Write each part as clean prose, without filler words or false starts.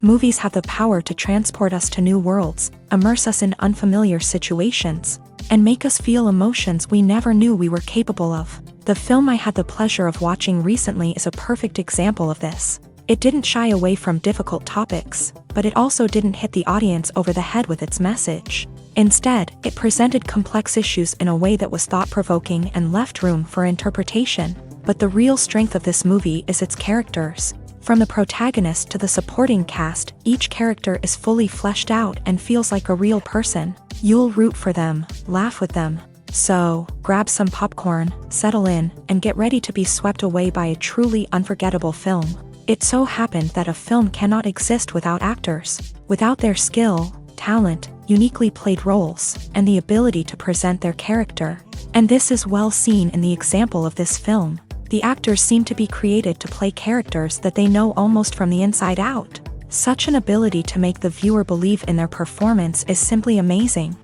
Movies have the power to transport us to new worlds, immerse us in unfamiliar situations, and make us feel emotions we never knew we were capable of. The film I had the pleasure of watching recently is a perfect example of this. It didn't shy away from difficult topics, but it also didn't hit the audience over the head with its message. Instead, it presented complex issues in a way that was thought-provoking and left room for interpretation. But the real strength of this movie is its characters. From the protagonist to the supporting cast, each character is fully fleshed out and feels like a real person. You'll root for them, laugh with them. So, grab some popcorn, settle in, and get ready to be swept away by a truly unforgettable film. It so happened that a film cannot exist without actors. Without their skill, talent, uniquely played roles, and the ability to present their character. And this is well seen in the example of this film. The actors seem to be created to play characters that they know almost from the inside out. Such an ability to make the viewer believe in their performance is simply amazing.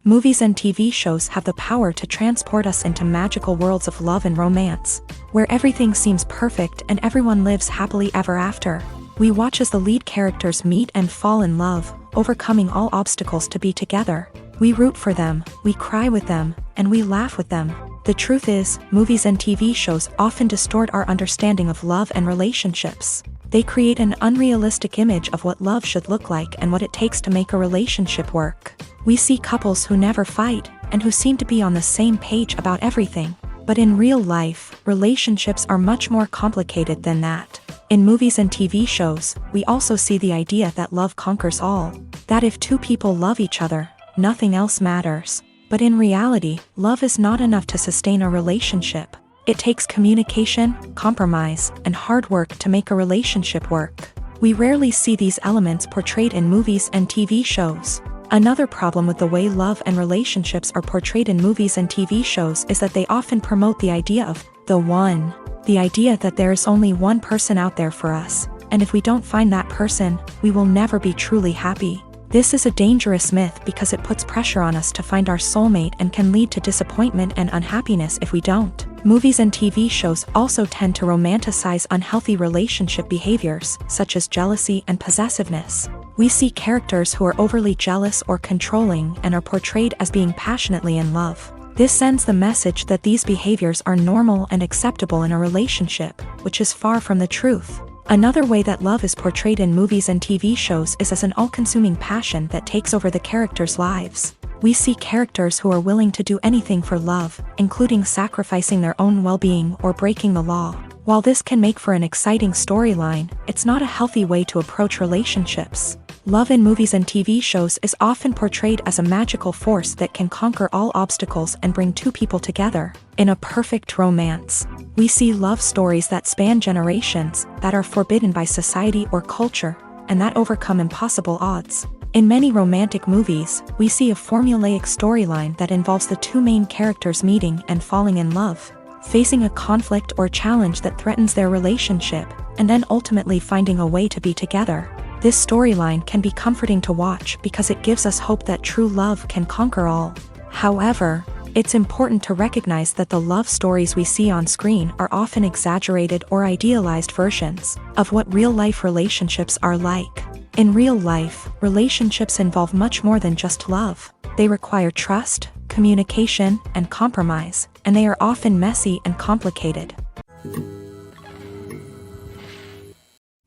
Movies and TV shows have the power to transport us into magical worlds of love and romance, where everything seems perfect and everyone lives happily ever after. We watch as the lead characters meet and fall in love, overcoming all obstacles to be together. We root for them, we cry with them, and we laugh with them. The truth is, movies and TV shows often distort our understanding of love and relationships. They create an unrealistic image of what love should look like and what it takes to make a relationship work. We see couples who never fight, and who seem to be on the same page about everything. But in real life, relationships are much more complicated than that. In movies and TV shows, we also see the idea that love conquers all. That if two people love each other, nothing else matters. But in reality, love is not enough to sustain a relationship. It takes communication, compromise, and hard work to make a relationship work. We rarely see these elements portrayed in movies and TV shows. Another problem with the way love and relationships are portrayed in movies and TV shows is that they often promote the idea of the one. The idea that there is only one person out there for us, and if we don't find that person, we will never be truly happy. This is a dangerous myth because it puts pressure on us to find our soulmate and can lead to disappointment and unhappiness if we don't. Movies and TV shows also tend to romanticize unhealthy relationship behaviors, such as jealousy and possessiveness. We see characters who are overly jealous or controlling and are portrayed as being passionately in love. This sends the message that these behaviors are normal and acceptable in a relationship, which is far from the truth. Another way that love is portrayed in movies and TV shows is as an all-consuming passion that takes over the characters' lives. We see characters who are willing to do anything for love, including sacrificing their own well-being or breaking the law. While this can make for an exciting storyline, it's not a healthy way to approach relationships. Love in movies and TV shows is often portrayed as a magical force that can conquer all obstacles and bring two people together in a perfect romance. We see love stories that span generations, that are forbidden by society or culture, and that overcome impossible odds. In many romantic movies, we see a formulaic storyline that involves the two main characters meeting and falling in love, facing a conflict or challenge that threatens their relationship, and then ultimately finding a way to be together. This storyline can be comforting to watch because it gives us hope that true love can conquer all. However, it's important to recognize that the love stories we see on screen are often exaggerated or idealized versions of what real-life relationships are like. In real life, relationships involve much more than just love. They require trust, communication, and compromise, and they are often messy and complicated.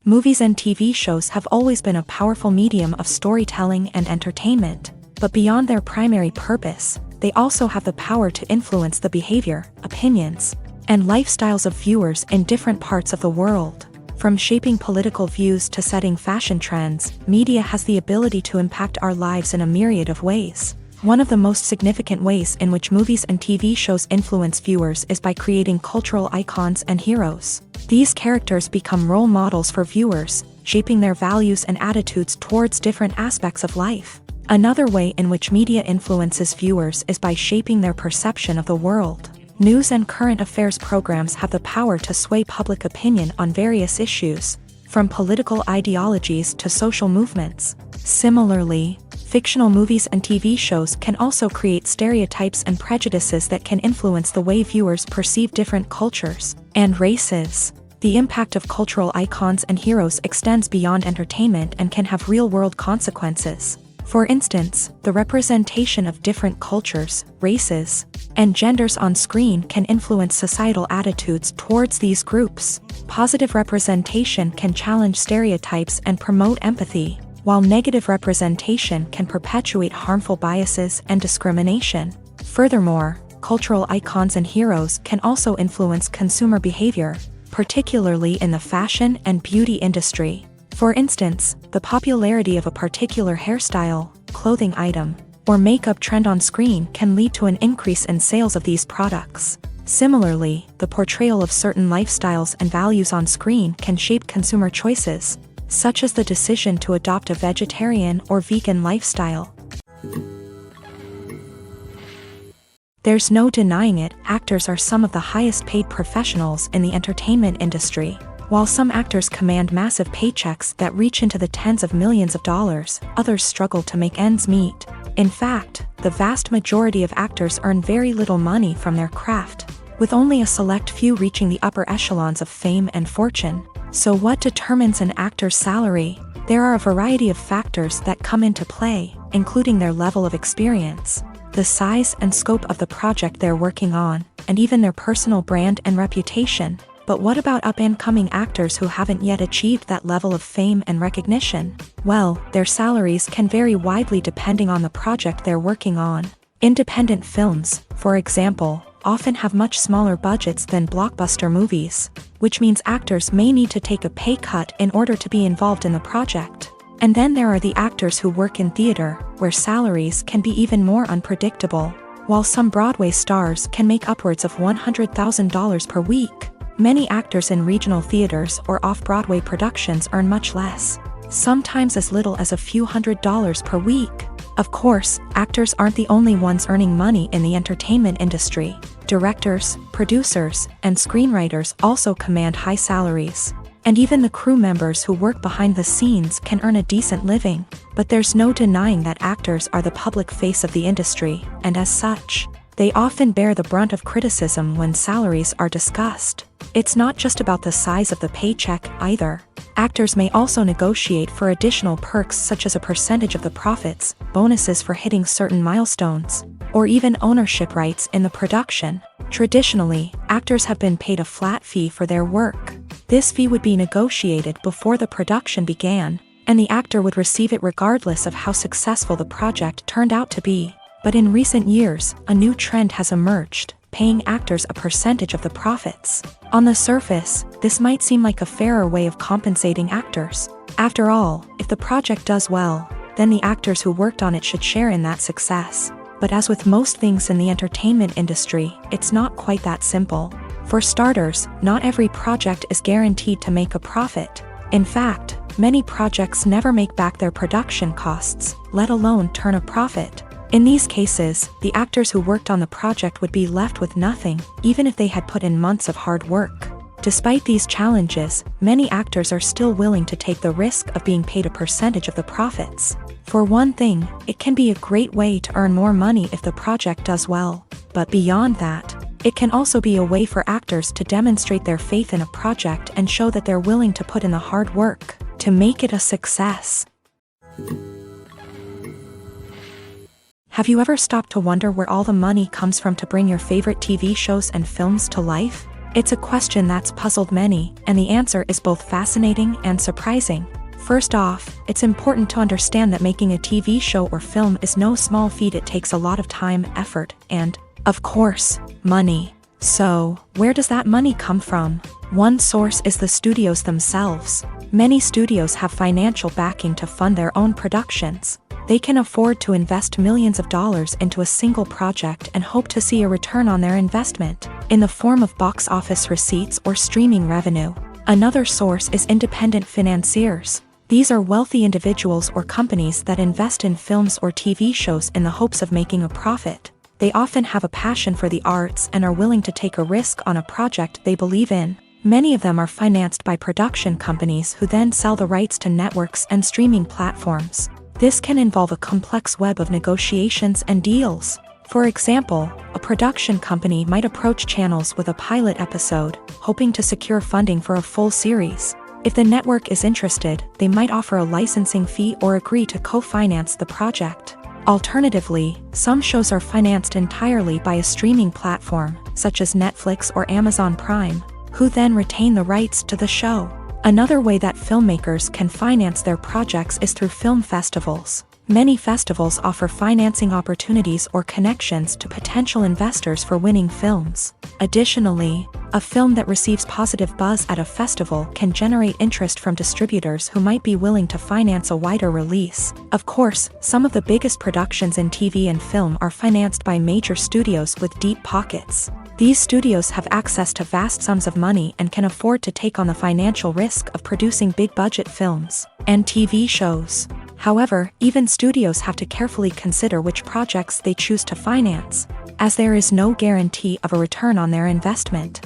Movies and TV shows have always been a powerful medium of storytelling and entertainment, but beyond their primary purpose, they also have the power to influence the behavior, opinions, and lifestyles of viewers in different parts of the world. From shaping political views to setting fashion trends, media has the ability to impact our lives in a myriad of ways. One of the most significant ways in which movies and TV shows influence viewers is by creating cultural icons and heroes. These characters become role models for viewers, shaping their values and attitudes towards different aspects of life. Another way in which media influences viewers is by shaping their perception of the world. News and current affairs programs have the power to sway public opinion on various issues, from political ideologies to social movements. Similarly, fictional movies and TV shows can also create stereotypes and prejudices that can influence the way viewers perceive different cultures and races. The impact of cultural icons and heroes extends beyond entertainment and can have real-world consequences. For instance, the representation of different cultures, races, and genders on screen can influence societal attitudes towards these groups. Positive representation can challenge stereotypes and promote empathy, while negative representation can perpetuate harmful biases and discrimination. Furthermore, cultural icons and heroes can also influence consumer behavior, particularly in the fashion and beauty industry. For instance, the popularity of a particular hairstyle, clothing item, or makeup trend on screen can lead to an increase in sales of these products. Similarly, the portrayal of certain lifestyles and values on screen can shape consumer choices, such as the decision to adopt a vegetarian or vegan lifestyle. There's no denying it, actors are some of the highest paid professionals in the entertainment industry. While some actors command massive paychecks that reach into the tens of millions of dollars, others struggle to make ends meet. In fact, the vast majority of actors earn very little money from their craft, with only a select few reaching the upper echelons of fame and fortune. So what determines an actor's salary? There are a variety of factors that come into play, including their level of experience, the size and scope of the project they're working on, and even their personal brand and reputation. But what about up-and-coming actors who haven't yet achieved that level of fame and recognition? Well, their salaries can vary widely depending on the project they're working on. Independent films, for example, often have much smaller budgets than blockbuster movies, which means actors may need to take a pay cut in order to be involved in the project. And then there are the actors who work in theater, where salaries can be even more unpredictable. While some Broadway stars can make upwards of $100,000 per week, many actors in regional theaters or off-Broadway productions earn much less, sometimes as little as a few $100s per week. Of course, actors aren't the only ones earning money in the entertainment industry. Directors, producers, and screenwriters also command high salaries. And even the crew members who work behind the scenes can earn a decent living. But there's no denying that actors are the public face of the industry, and as such, they often bear the brunt of criticism when salaries are discussed. It's not just about the size of the paycheck, either. Actors may also negotiate for additional perks such as a percentage of the profits, bonuses for hitting certain milestones, or even ownership rights in the production. Traditionally, actors have been paid a flat fee for their work. This fee would be negotiated before the production began, and the actor would receive it regardless of how successful the project turned out to be. But in recent years, a new trend has emerged, paying actors a percentage of the profits. On the surface, this might seem like a fairer way of compensating actors. After all, if the project does well, then the actors who worked on it should share in that success. But as with most things in the entertainment industry, it's not quite that simple. For starters, not every project is guaranteed to make a profit. In fact, many projects never make back their production costs, let alone turn a profit. In these cases, the actors who worked on the project would be left with nothing, even if they had put in months of hard work. Despite these challenges, many actors are still willing to take the risk of being paid a percentage of the profits. For one thing, it can be a great way to earn more money if the project does well. But beyond that, it can also be a way for actors to demonstrate their faith in a project and show that they're willing to put in the hard work to make it a success. Have you ever stopped to wonder where all the money comes from to bring your favorite TV shows and films to life? It's a question that's puzzled many, and the answer is both fascinating and surprising. First off, it's important to understand that making a TV show or film is no small feat. It takes a lot of time, effort, and, of course, money. So, where does that money come from? One source is the studios themselves. Many studios have financial backing to fund their own productions. They can afford to invest millions of dollars into a single project and hope to see a return on their investment, in the form of box office receipts or streaming revenue. Another source is independent financiers. These are wealthy individuals or companies that invest in films or TV shows in the hopes of making a profit. They often have a passion for the arts and are willing to take a risk on a project they believe in. Many of them are financed by production companies who then sell the rights to networks and streaming platforms. This can involve a complex web of negotiations and deals. For example, a production company might approach channels with a pilot episode, hoping to secure funding for a full series. If the network is interested, they might offer a licensing fee or agree to co-finance the project. Alternatively, some shows are financed entirely by a streaming platform, such as Netflix or Amazon Prime, who then retain the rights to the show. Another way that filmmakers can finance their projects is through film festivals. Many festivals offer financing opportunities or connections to potential investors for winning films. Additionally, a film that receives positive buzz at a festival can generate interest from distributors who might be willing to finance a wider release. Of course, some of the biggest productions in TV and film are financed by major studios with deep pockets. These studios have access to vast sums of money and can afford to take on the financial risk of producing big-budget films and TV shows. However, even studios have to carefully consider which projects they choose to finance, as there is no guarantee of a return on their investment.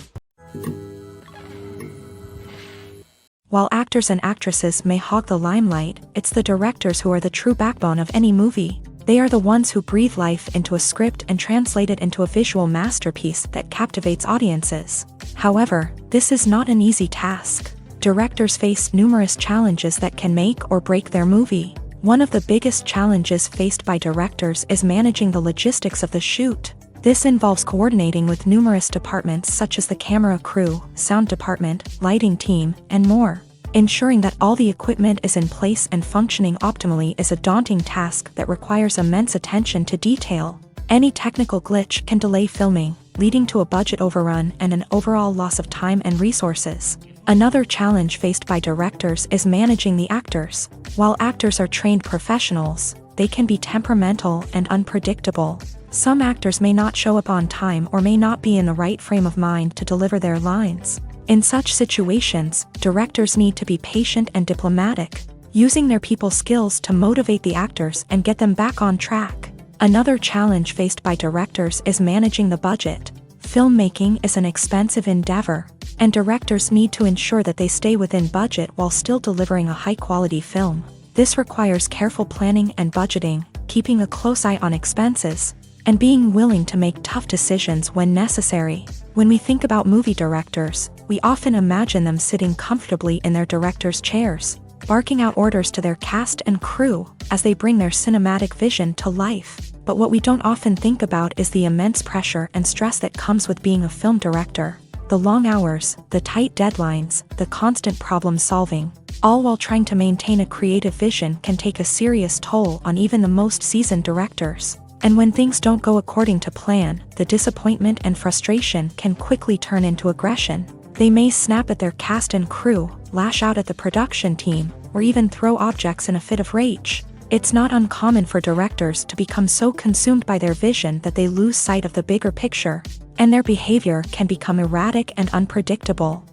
While actors and actresses may hog the limelight, it's the directors who are the true backbone of any movie. They are the ones who breathe life into a script and translate it into a visual masterpiece that captivates audiences. However, this is not an easy task. Directors face numerous challenges that can make or break their movie. One of the biggest challenges faced by directors is managing the logistics of the shoot. This involves coordinating with numerous departments such as the camera crew, sound department, lighting team, and more. Ensuring that all the equipment is in place and functioning optimally is a daunting task that requires immense attention to detail. Any technical glitch can delay filming, leading to a budget overrun and an overall loss of time and resources. Another challenge faced by directors is managing the actors. While actors are trained professionals, they can be temperamental and unpredictable. Some actors may not show up on time or may not be in the right frame of mind to deliver their lines. In such situations, directors need to be patient and diplomatic, using their people skills to motivate the actors and get them back on track. Another challenge faced by directors is managing the budget. Filmmaking is an expensive endeavor, and directors need to ensure that they stay within budget while still delivering a high-quality film. This requires careful planning and budgeting, keeping a close eye on expenses, and being willing to make tough decisions when necessary. When we think about movie directors, we often imagine them sitting comfortably in their director's chairs, barking out orders to their cast and crew as they bring their cinematic vision to life. But what we don't often think about is the immense pressure and stress that comes with being a film director. The long hours, the tight deadlines, the constant problem solving, all while trying to maintain a creative vision can take a serious toll on even the most seasoned directors. And when things don't go according to plan, the disappointment and frustration can quickly turn into aggression. They may snap at their cast and crew, lash out at the production team, or even throw objects in a fit of rage. It's not uncommon for directors to become so consumed by their vision that they lose sight of the bigger picture, and their behavior can become erratic and unpredictable.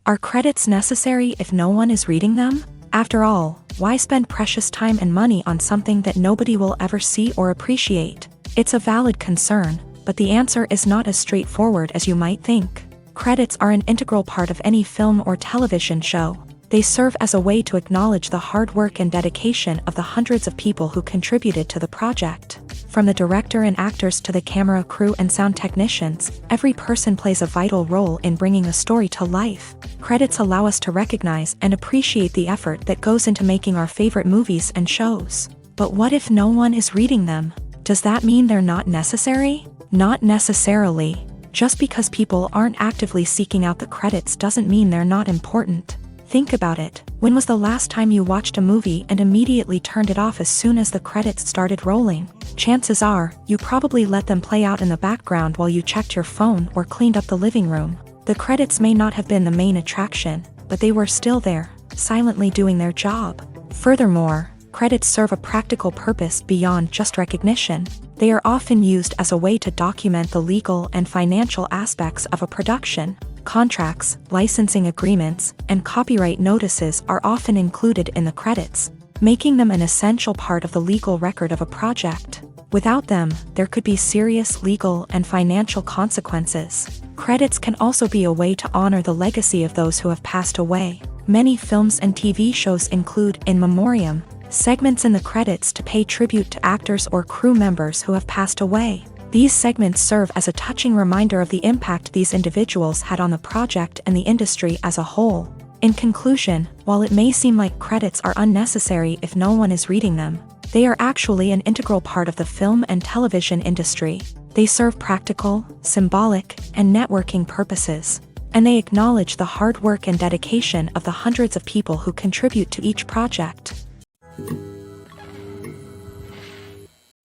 Are credits necessary if no one is reading them? After all, why spend precious time and money on something that nobody will ever see or appreciate? It's a valid concern, but the answer is not as straightforward as you might think. Credits are an integral part of any film or television show. They serve as a way to acknowledge the hard work and dedication of the hundreds of people who contributed to the project. From the director and actors to the camera crew and sound technicians, every person plays a vital role in bringing a story to life. Credits allow us to recognize and appreciate the effort that goes into making our favorite movies and shows. But what if no one is reading them? Does that mean they're not necessary? Not necessarily. Just because people aren't actively seeking out the credits doesn't mean they're not important. Think about it. When was the last time you watched a movie and immediately turned it off as soon as the credits started rolling? Chances are, you probably let them play out in the background while you checked your phone or cleaned up the living room. The credits may not have been the main attraction, but they were still there, silently doing their job. Furthermore, credits serve a practical purpose beyond just recognition. They are often used as a way to document the legal and financial aspects of a production. Contracts, licensing agreements, and copyright notices are often included in the credits, making them an essential part of the legal record of a project. Without them, there could be serious legal and financial consequences. Credits can also be a way to honor the legacy of those who have passed away. Many films and TV shows include in memoriam Segments in the credits to pay tribute to actors or crew members who have passed away. These segments serve as a touching reminder of the impact these individuals had on the project and the industry as a whole. In conclusion, while it may seem like credits are unnecessary if no one is reading them, they are actually an integral part of the film and television industry. They serve practical, symbolic, and networking purposes, and they acknowledge the hard work and dedication of the hundreds of people who contribute to each project.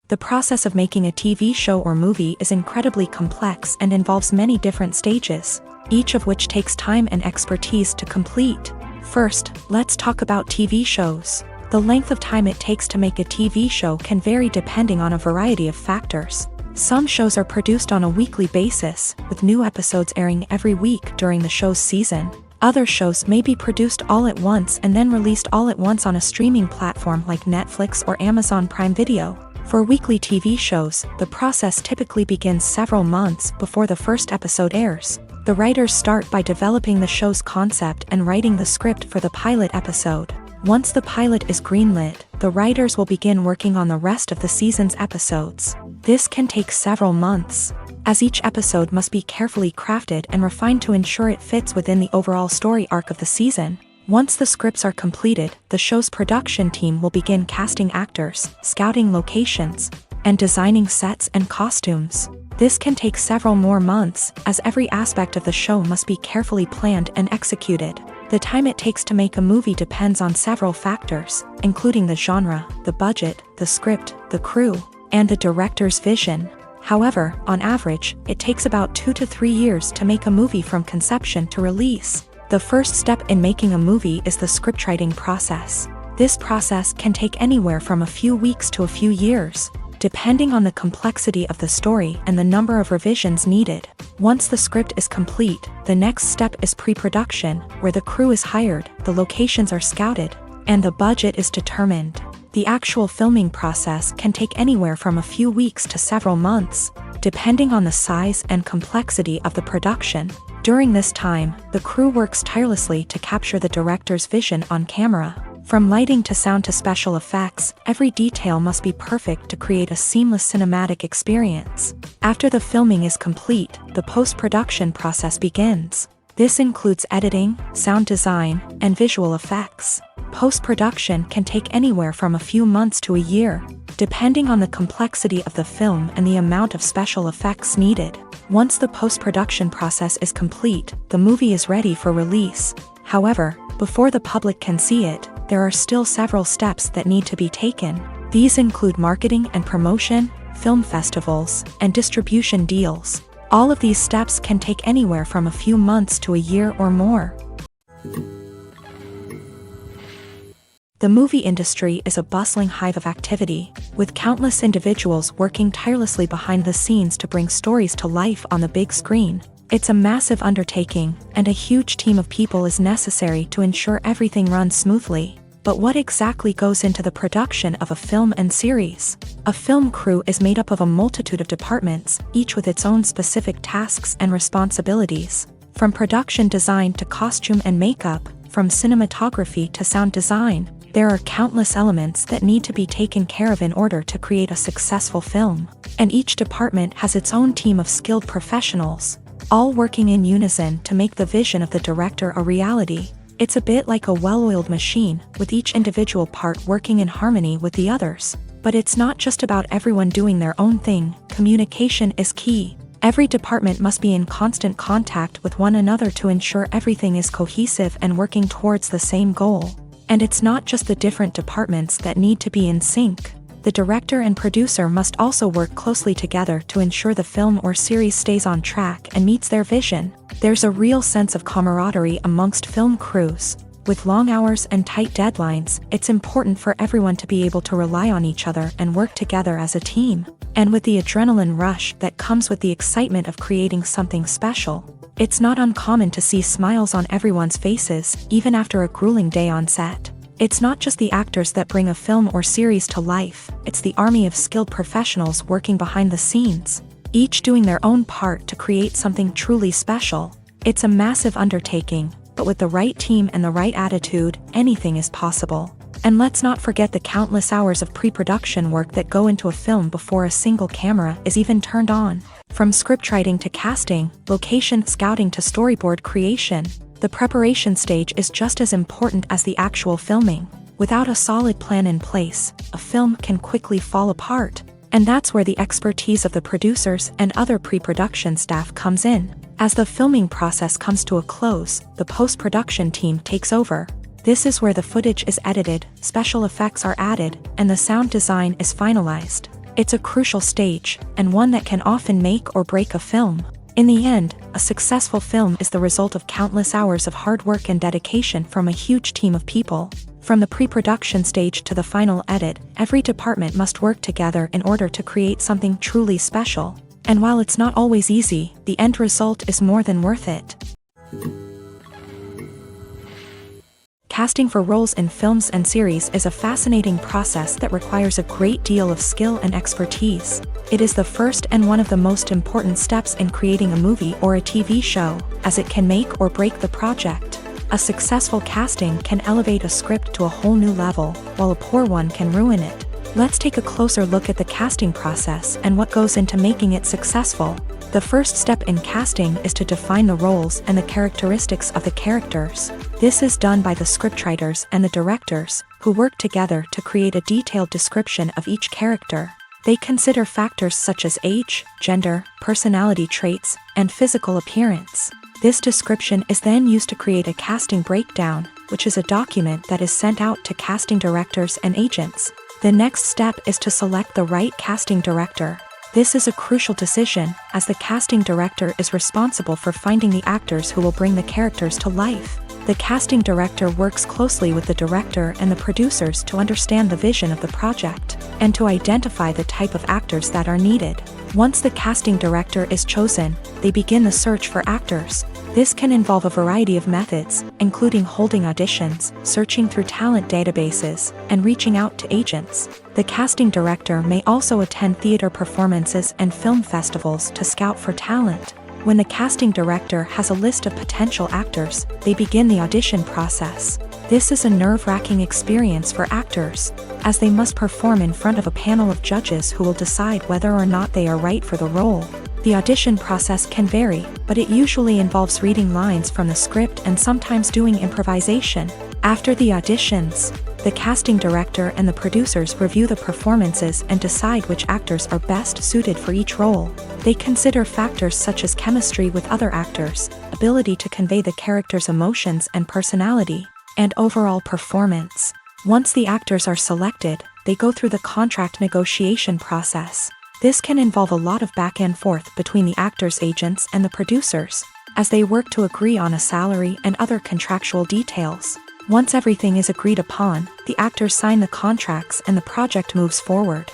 The process of making a TV show or movie is incredibly complex and involves many different stages, each of which takes time and expertise to complete. First, let's talk about TV shows. The length of time it takes to make a TV show can vary depending on a variety of factors. Some shows are produced on a weekly basis, with new episodes airing every week during the show's season. Other shows may be produced all at once and then released all at once on a streaming platform like Netflix or Amazon Prime Video. For weekly TV shows, the process typically begins several months before the first episode airs. The writers start by developing the show's concept and writing the script for the pilot episode. Once the pilot is greenlit, the writers will begin working on the rest of the season's episodes. This can take several months, as each episode must be carefully crafted and refined to ensure it fits within the overall story arc of the season. Once the scripts are completed, the show's production team will begin casting actors, scouting locations, and designing sets and costumes. This can take several more months, as every aspect of the show must be carefully planned and executed. The time it takes to make a movie depends on several factors, including the genre, the budget, the script, the crew, and the director's vision. However, on average, it takes about 2 to 3 years to make a movie from conception to release. The first step in making a movie is the scriptwriting process. This process can take anywhere from a few weeks to a few years, depending on the complexity of the story and the number of revisions needed. Once the script is complete, the next step is pre-production, where the crew is hired, the locations are scouted, and the budget is determined. The actual filming process can take anywhere from a few weeks to several months, depending on the size and complexity of the production. During this time, the crew works tirelessly to capture the director's vision on camera. From lighting to sound to special effects, every detail must be perfect to create a seamless cinematic experience. After the filming is complete, the post-production process begins. This includes editing, sound design, and visual effects. Post-production can take anywhere from a few months to a year, depending on the complexity of the film and the amount of special effects needed. Once the post-production process is complete, the movie is ready for release. However, before the public can see it, there are still several steps that need to be taken. These include marketing and promotion, film festivals, and distribution deals. All of these steps can take anywhere from a few months to a year or more. The movie industry is a bustling hive of activity, with countless individuals working tirelessly behind the scenes to bring stories to life on the big screen. It's a massive undertaking, and a huge team of people is necessary to ensure everything runs smoothly. But what exactly goes into the production of a film and series? A film crew is made up of a multitude of departments, each with its own specific tasks and responsibilities. From production design to costume and makeup, from cinematography to sound design, there are countless elements that need to be taken care of in order to create a successful film. And each department has its own team of skilled professionals, all working in unison to make the vision of the director a reality. It's a bit like a well-oiled machine, with each individual part working in harmony with the others. But it's not just about everyone doing their own thing. Communication is key. Every department must be in constant contact with one another to ensure everything is cohesive and working towards the same goal. And it's not just the different departments that need to be in sync. The director and producer must also work closely together to ensure the film or series stays on track and meets their vision. There's a real sense of camaraderie amongst film crews. With long hours and tight deadlines, it's important for everyone to be able to rely on each other and work together as a team. And with the adrenaline rush that comes with the excitement of creating something special, it's not uncommon to see smiles on everyone's faces, even after a grueling day on set. It's not just the actors that bring a film or series to life, it's the army of skilled professionals working behind the scenes, each doing their own part to create something truly special. It's a massive undertaking, but with the right team and the right attitude, anything is possible. And let's not forget the countless hours of pre-production work that go into a film before a single camera is even turned on. From scriptwriting to casting, location scouting to storyboard creation, the preparation stage is just as important as the actual filming. Without a solid plan in place, a film can quickly fall apart. And that's where the expertise of the producers and other pre-production staff comes in. As the filming process comes to a close, the post-production team takes over. This is where the footage is edited, special effects are added, and the sound design is finalized. It's a crucial stage, and one that can often make or break a film. In the end, a successful film is the result of countless hours of hard work and dedication from a huge team of people. From the pre-production stage to the final edit, every department must work together in order to create something truly special. And while it's not always easy, the end result is more than worth it. Casting for roles in films and series is a fascinating process that requires a great deal of skill and expertise. It is the first and one of the most important steps in creating a movie or a TV show, as it can make or break the project. A successful casting can elevate a script to a whole new level, while a poor one can ruin it. Let's take a closer look at the casting process and what goes into making it successful. The first step in casting is to define the roles and the characteristics of the characters. This is done by the scriptwriters and the directors, who work together to create a detailed description of each character. They consider factors such as age, gender, personality traits, and physical appearance. This description is then used to create a casting breakdown, which is a document that is sent out to casting directors and agents. The next step is to select the right casting director. This is a crucial decision, as the casting director is responsible for finding the actors who will bring the characters to life. The casting director works closely with the director and the producers to understand the vision of the project, and to identify the type of actors that are needed. Once the casting director is chosen, they begin the search for actors. This can involve a variety of methods, including holding auditions, searching through talent databases, and reaching out to agents. The casting director may also attend theater performances and film festivals to scout for talent. When the casting director has a list of potential actors, they begin the audition process. This is a nerve-wracking experience for actors, as they must perform in front of a panel of judges who will decide whether or not they are right for the role. The audition process can vary, but it usually involves reading lines from the script and sometimes doing improvisation. After the auditions, the casting director and the producers review the performances and decide which actors are best suited for each role. They consider factors such as chemistry with other actors, ability to convey the character's emotions and personality, and overall performance. Once the actors are selected, they go through the contract negotiation process. This can involve a lot of back and forth between the actors' agents and the producers, as they work to agree on a salary and other contractual details. Once everything is agreed upon, the actors sign the contracts and the project moves forward.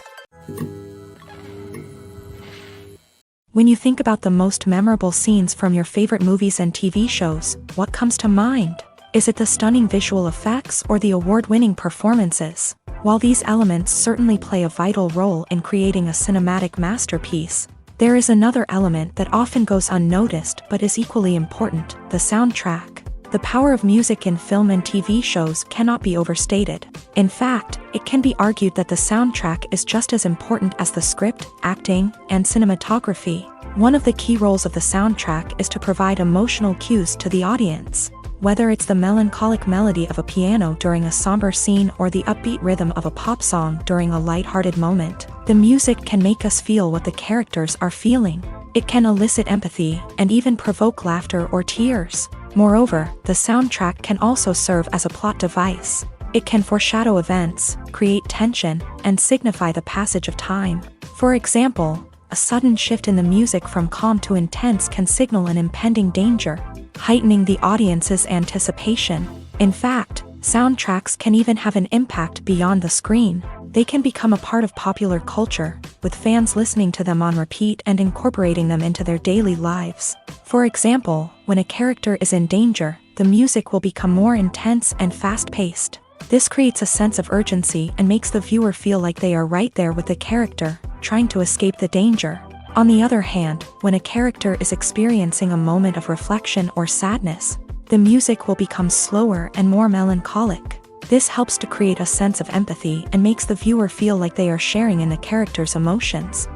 When you think about the most memorable scenes from your favorite movies and TV shows, what comes to mind? Is it the stunning visual effects or the award-winning performances? While these elements certainly play a vital role in creating a cinematic masterpiece, there is another element that often goes unnoticed but is equally important: the soundtrack. The power of music in film and TV shows cannot be overstated. In fact, it can be argued that the soundtrack is just as important as the script, acting, and cinematography. One of the key roles of the soundtrack is to provide emotional cues to the audience. Whether it's the melancholic melody of a piano during a somber scene or the upbeat rhythm of a pop song during a light-hearted moment, the music can make us feel what the characters are feeling. It can elicit empathy and even provoke laughter or tears. Moreover, the soundtrack can also serve as a plot device. It can foreshadow events, create tension, and signify the passage of time. For example, a sudden shift in the music from calm to intense can signal an impending danger, heightening the audience's anticipation. In fact, soundtracks can even have an impact beyond the screen. They can become a part of popular culture, with fans listening to them on repeat and incorporating them into their daily lives. For example, when a character is in danger, the music will become more intense and fast-paced. This creates a sense of urgency and makes the viewer feel like they are right there with the character, trying to escape the danger. On the other hand, when a character is experiencing a moment of reflection or sadness, the music will become slower and more melancholic. This helps to create a sense of empathy and makes the viewer feel like they are sharing in the character's emotions.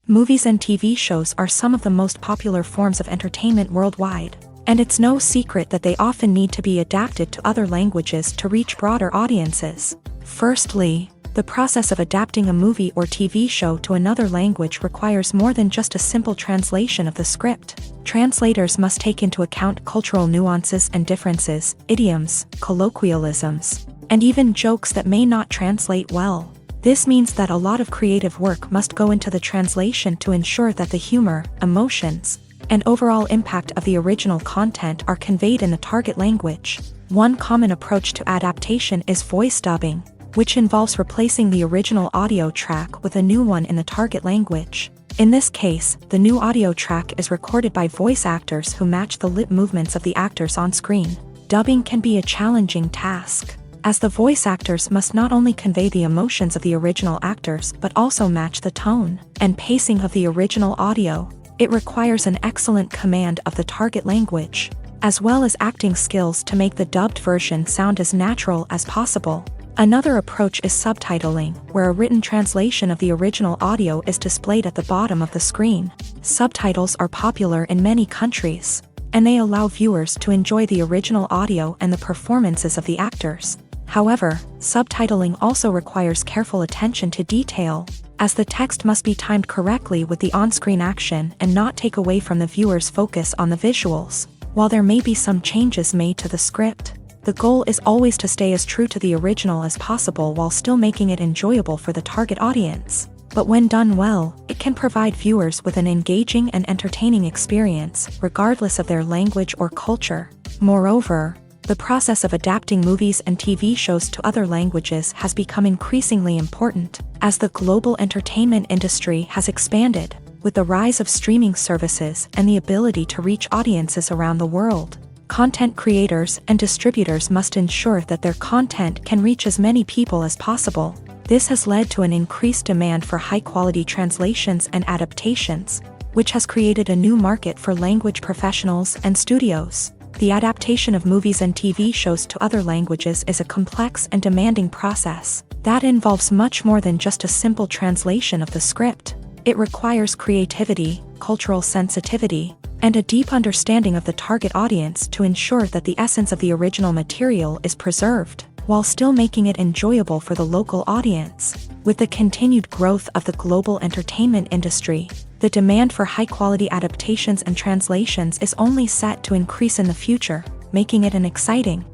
Movies and TV shows are some of the most popular forms of entertainment worldwide, and it's no secret that they often need to be adapted to other languages to reach broader audiences. Firstly, the process of adapting a movie or TV show to another language requires more than just a simple translation of the script. Translators must take into account cultural nuances and differences, idioms, colloquialisms, and even jokes that may not translate well. This means that a lot of creative work must go into the translation to ensure that the humor, emotions, and overall impact of the original content are conveyed in the target language. One common approach to adaptation is voice dubbing, which involves replacing the original audio track with a new one in the target language. In this case, the new audio track is recorded by voice actors who match the lip movements of the actors on screen. Dubbing can be a challenging task, as the voice actors must not only convey the emotions of the original actors but also match the tone and pacing of the original audio. It requires an excellent command of the target language, as well as acting skills to make the dubbed version sound as natural as possible. Another approach is subtitling, where a written translation of the original audio is displayed at the bottom of the screen. Subtitles are popular in many countries, and they allow viewers to enjoy the original audio and the performances of the actors. However, subtitling also requires careful attention to detail, as the text must be timed correctly with the on-screen action and not take away from the viewer's focus on the visuals. While there may be some changes made to the script, the goal is always to stay as true to the original as possible while still making it enjoyable for the target audience. But when done well, it can provide viewers with an engaging and entertaining experience, regardless of their language or culture. Moreover, the process of adapting movies and TV shows to other languages has become increasingly important, as the global entertainment industry has expanded, with the rise of streaming services and the ability to reach audiences around the world. Content creators and distributors must ensure that their content can reach as many people as possible. This has led to an increased demand for high-quality translations and adaptations, which has created a new market for language professionals and studios. The adaptation of movies and TV shows to other languages is a complex and demanding process that involves much more than just a simple translation of the script. It requires creativity, cultural sensitivity, and a deep understanding of the target audience to ensure that the essence of the original material is preserved, while still making it enjoyable for the local audience. With the continued growth of the global entertainment industry, the demand for high-quality adaptations and translations is only set to increase in the future, making it an exciting.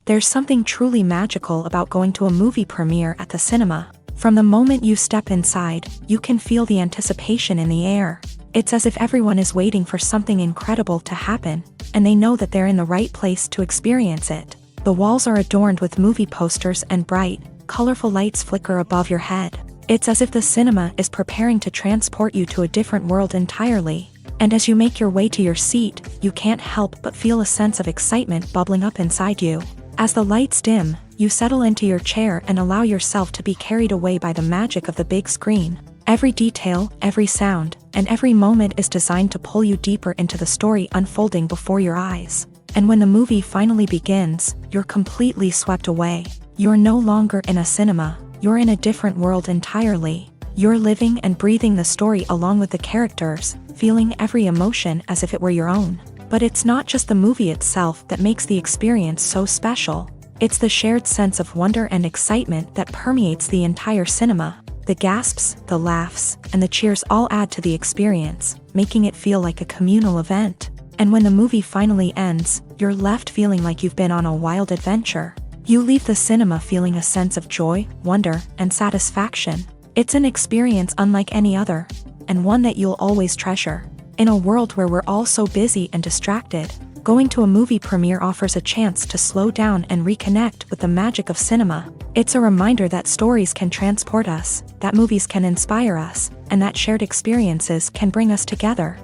There's something truly magical about going to a movie premiere at the cinema. From the moment you step inside, you can feel the anticipation in the air. It's as if everyone is waiting for something incredible to happen, and they know that they're in the right place to experience it. The walls are adorned with movie posters and bright, colorful lights flicker above your head. It's as if the cinema is preparing to transport you to a different world entirely. And as you make your way to your seat, you can't help but feel a sense of excitement bubbling up inside you. As the lights dim, you settle into your chair and allow yourself to be carried away by the magic of the big screen. Every detail, every sound, and every moment is designed to pull you deeper into the story unfolding before your eyes. And when the movie finally begins, you're completely swept away. You're no longer in a cinema, you're in a different world entirely. You're living and breathing the story along with the characters, feeling every emotion as if it were your own. But it's not just the movie itself that makes the experience so special. It's the shared sense of wonder and excitement that permeates the entire cinema. The gasps, the laughs, and the cheers all add to the experience, making it feel like a communal event. And when the movie finally ends, you're left feeling like you've been on a wild adventure. You leave the cinema feeling a sense of joy, wonder, and satisfaction. It's an experience unlike any other, and one that you'll always treasure. In a world where we're all so busy and distracted, going to a movie premiere offers a chance to slow down and reconnect with the magic of cinema. It's a reminder that stories can transport us, that movies can inspire us, and that shared experiences can bring us together.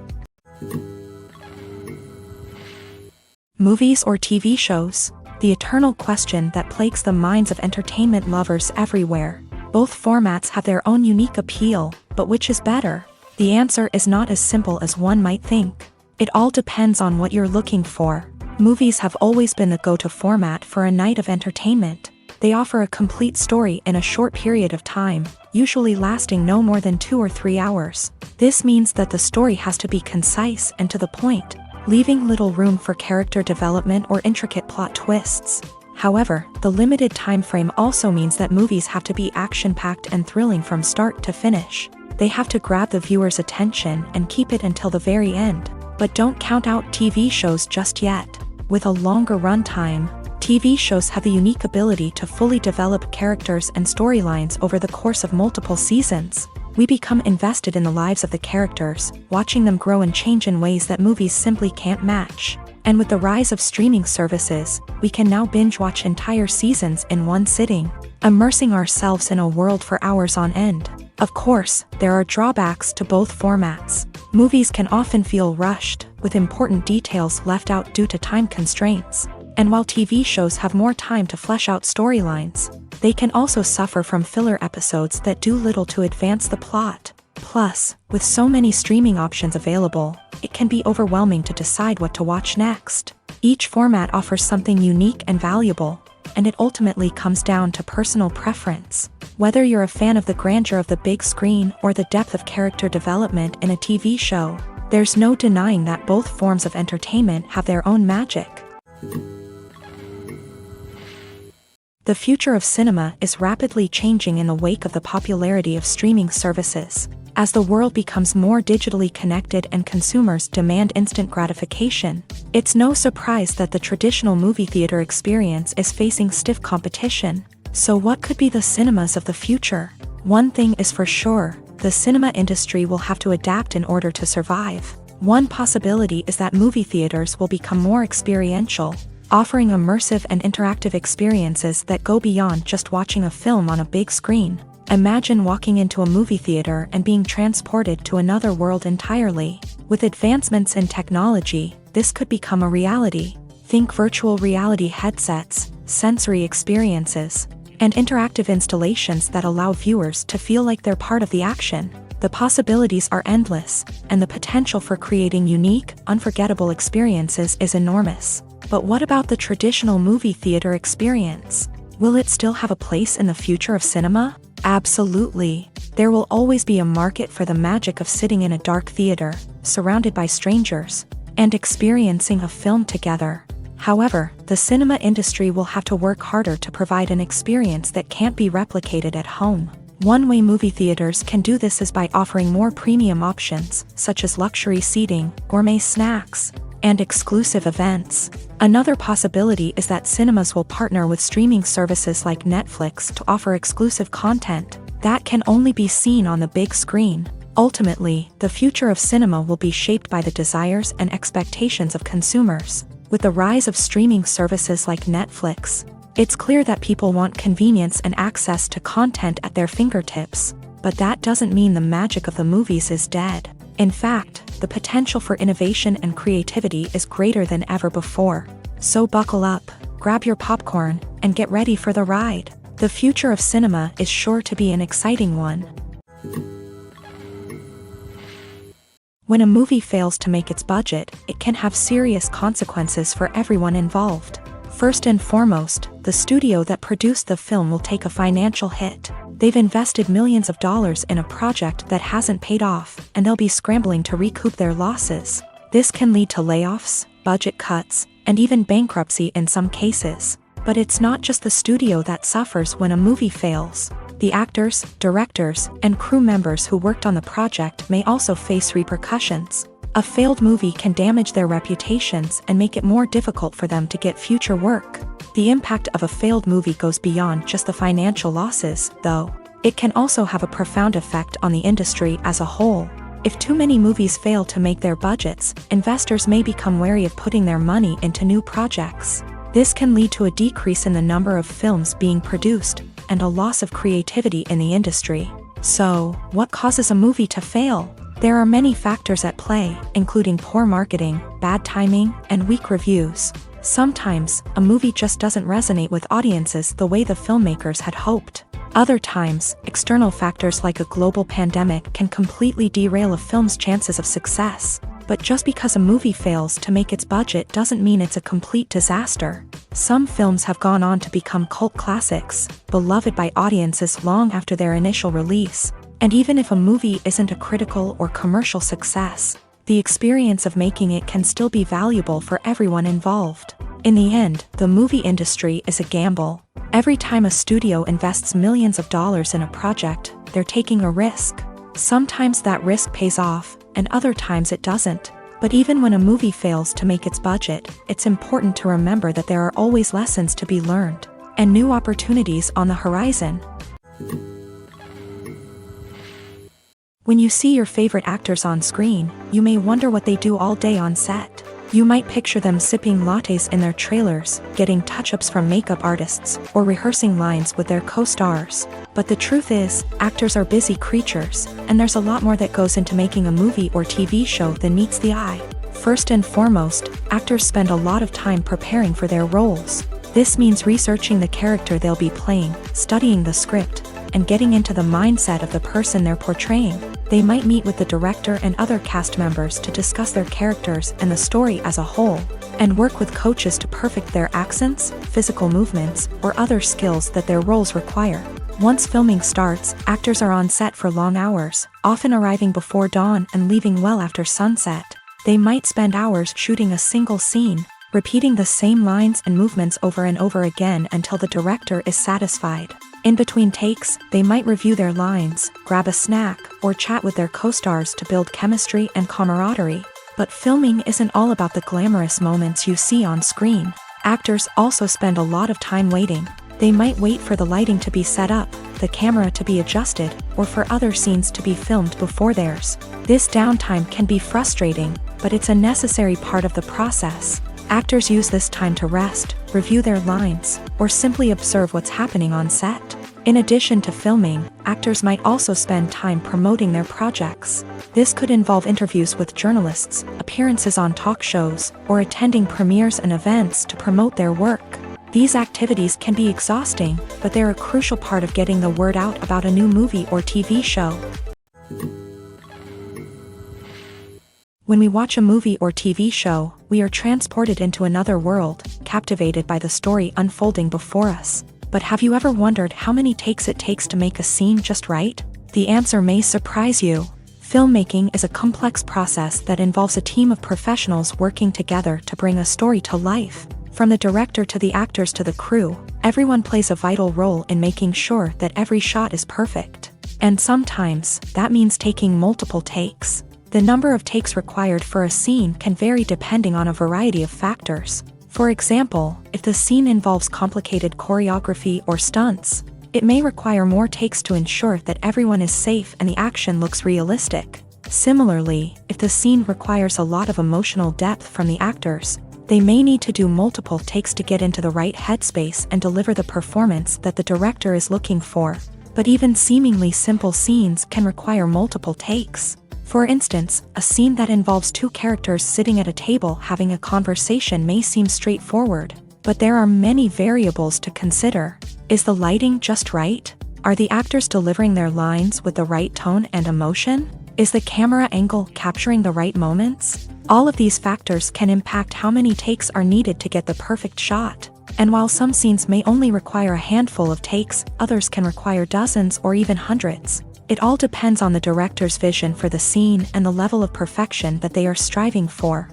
Movies or TV shows? The eternal question that plagues the minds of entertainment lovers everywhere. Both formats have their own unique appeal, but which is better? The answer is not as simple as one might think. It all depends on what you're looking for. Movies have always been the go-to format for a night of entertainment. They offer a complete story in a short period of time, usually lasting no more than 2 or 3 hours. This means that the story has to be concise and to the point, leaving little room for character development or intricate plot twists. However, the limited time frame also means that movies have to be action-packed and thrilling from start to finish. They have to grab the viewer's attention and keep it until the very end. But don't count out TV shows just yet. With a longer runtime, TV shows have the unique ability to fully develop characters and storylines over the course of multiple seasons. We become invested in the lives of the characters, watching them grow and change in ways that movies simply can't match. And with the rise of streaming services, we can now binge-watch entire seasons in one sitting, immersing ourselves in a world for hours on end. Of course, there are drawbacks to both formats. Movies can often feel rushed, with important details left out due to time constraints. And while TV shows have more time to flesh out storylines, they can also suffer from filler episodes that do little to advance the plot. Plus, with so many streaming options available, it can be overwhelming to decide what to watch next. Each format offers something unique and valuable, and it ultimately comes down to personal preference. Whether you're a fan of the grandeur of the big screen or the depth of character development in a TV show, there's no denying that both forms of entertainment have their own magic. The future of cinema is rapidly changing in the wake of the popularity of streaming services. As the world becomes more digitally connected and consumers demand instant gratification, it's no surprise that the traditional movie theater experience is facing stiff competition. So what could be the cinemas of the future? One thing is for sure, the cinema industry will have to adapt in order to survive. One possibility is that movie theaters will become more experiential, offering immersive and interactive experiences that go beyond just watching a film on a big screen. Imagine walking into a movie theater and being transported to another world entirely. With advancements in technology, this could become a reality. Think virtual reality headsets, sensory experiences, and interactive installations that allow viewers to feel like they're part of the action. The possibilities are endless, and the potential for creating unique, unforgettable experiences is enormous. But what about the traditional movie theater experience? Will it still have a place in the future of cinema? Absolutely. There will always be a market for the magic of sitting in a dark theater, surrounded by strangers, and experiencing a film together. However, the cinema industry will have to work harder to provide an experience that can't be replicated at home. One way movie theaters can do this is by offering more premium options, such as luxury seating, gourmet snacks, and exclusive events. Another possibility is that cinemas will partner with streaming services like Netflix to offer exclusive content that can only be seen on the big screen. Ultimately, the future of cinema will be shaped by the desires and expectations of consumers. With the rise of streaming services like Netflix, it's clear that people want convenience and access to content at their fingertips. But that doesn't mean the magic of the movies is dead. In fact, the potential for innovation and creativity is greater than ever before. So buckle up, grab your popcorn, and get ready for the ride. The future of cinema is sure to be an exciting one. When a movie fails to make its budget, it can have serious consequences for everyone involved. First and foremost, the studio that produced the film will take a financial hit. They've invested millions of dollars in a project that hasn't paid off, and they'll be scrambling to recoup their losses. This can lead to layoffs, budget cuts, and even bankruptcy in some cases. But it's not just the studio that suffers when a movie fails. The actors, directors, and crew members who worked on the project may also face repercussions. A failed movie can damage their reputations and make it more difficult for them to get future work. The impact of a failed movie goes beyond just the financial losses, though. It can also have a profound effect on the industry as a whole. If too many movies fail to make their budgets, investors may become wary of putting their money into new projects. This can lead to a decrease in the number of films being produced, and a loss of creativity in the industry. So, what causes a movie to fail? There are many factors at play, including poor marketing, bad timing, and weak reviews. Sometimes, a movie just doesn't resonate with audiences the way the filmmakers had hoped. Other times, external factors like a global pandemic can completely derail a film's chances of success. But just because a movie fails to make its budget doesn't mean it's a complete disaster. Some films have gone on to become cult classics, beloved by audiences long after their initial release. And even if a movie isn't a critical or commercial success, the experience of making it can still be valuable for everyone involved. In the end, the movie industry is a gamble. Every time a studio invests millions of dollars in a project, they're taking a risk. Sometimes that risk pays off, and other times it doesn't. But even when a movie fails to make its budget, it's important to remember that there are always lessons to be learned, and new opportunities on the horizon. When you see your favorite actors on screen, you may wonder what they do all day on set. You might picture them sipping lattes in their trailers, getting touch-ups from makeup artists, or rehearsing lines with their co-stars. But the truth is, actors are busy creatures, and there's a lot more that goes into making a movie or TV show than meets the eye. First and foremost, actors spend a lot of time preparing for their roles. This means researching the character they'll be playing, studying the script, and getting into the mindset of the person they're portraying. They might meet with the director and other cast members to discuss their characters and the story as a whole, and work with coaches to perfect their accents, physical movements, or other skills that their roles require. Once filming starts, actors are on set for long hours, often arriving before dawn and leaving well after sunset. They might spend hours shooting a single scene, repeating the same lines and movements over and over again until the director is satisfied. In between takes, they might review their lines, grab a snack, or chat with their co-stars to build chemistry and camaraderie. But filming isn't all about the glamorous moments you see on screen. Actors also spend a lot of time waiting. They might wait for the lighting to be set up, the camera to be adjusted, or for other scenes to be filmed before theirs. This downtime can be frustrating, but it's a necessary part of the process. Actors use this time to rest, review their lines, or simply observe what's happening on set. In addition to filming, actors might also spend time promoting their projects. This could involve interviews with journalists, appearances on talk shows, or attending premieres and events to promote their work. These activities can be exhausting, but they're a crucial part of getting the word out about a new movie or TV show. When we watch a movie or TV show, we are transported into another world, captivated by the story unfolding before us. But have you ever wondered how many takes it takes to make a scene just right? The answer may surprise you. Filmmaking is a complex process that involves a team of professionals working together to bring a story to life. From the director to the actors to the crew, everyone plays a vital role in making sure that every shot is perfect. And sometimes, that means taking multiple takes. The number of takes required for a scene can vary depending on a variety of factors. For example, if the scene involves complicated choreography or stunts, it may require more takes to ensure that everyone is safe and the action looks realistic. Similarly, if the scene requires a lot of emotional depth from the actors, they may need to do multiple takes to get into the right headspace and deliver the performance that the director is looking for. But even seemingly simple scenes can require multiple takes. For instance, a scene that involves two characters sitting at a table having a conversation may seem straightforward, but there are many variables to consider. Is the lighting just right? Are the actors delivering their lines with the right tone and emotion? Is the camera angle capturing the right moments? All of these factors can impact how many takes are needed to get the perfect shot. And while some scenes may only require a handful of takes, others can require dozens or even hundreds. It all depends on the director's vision for the scene and the level of perfection that they are striving for.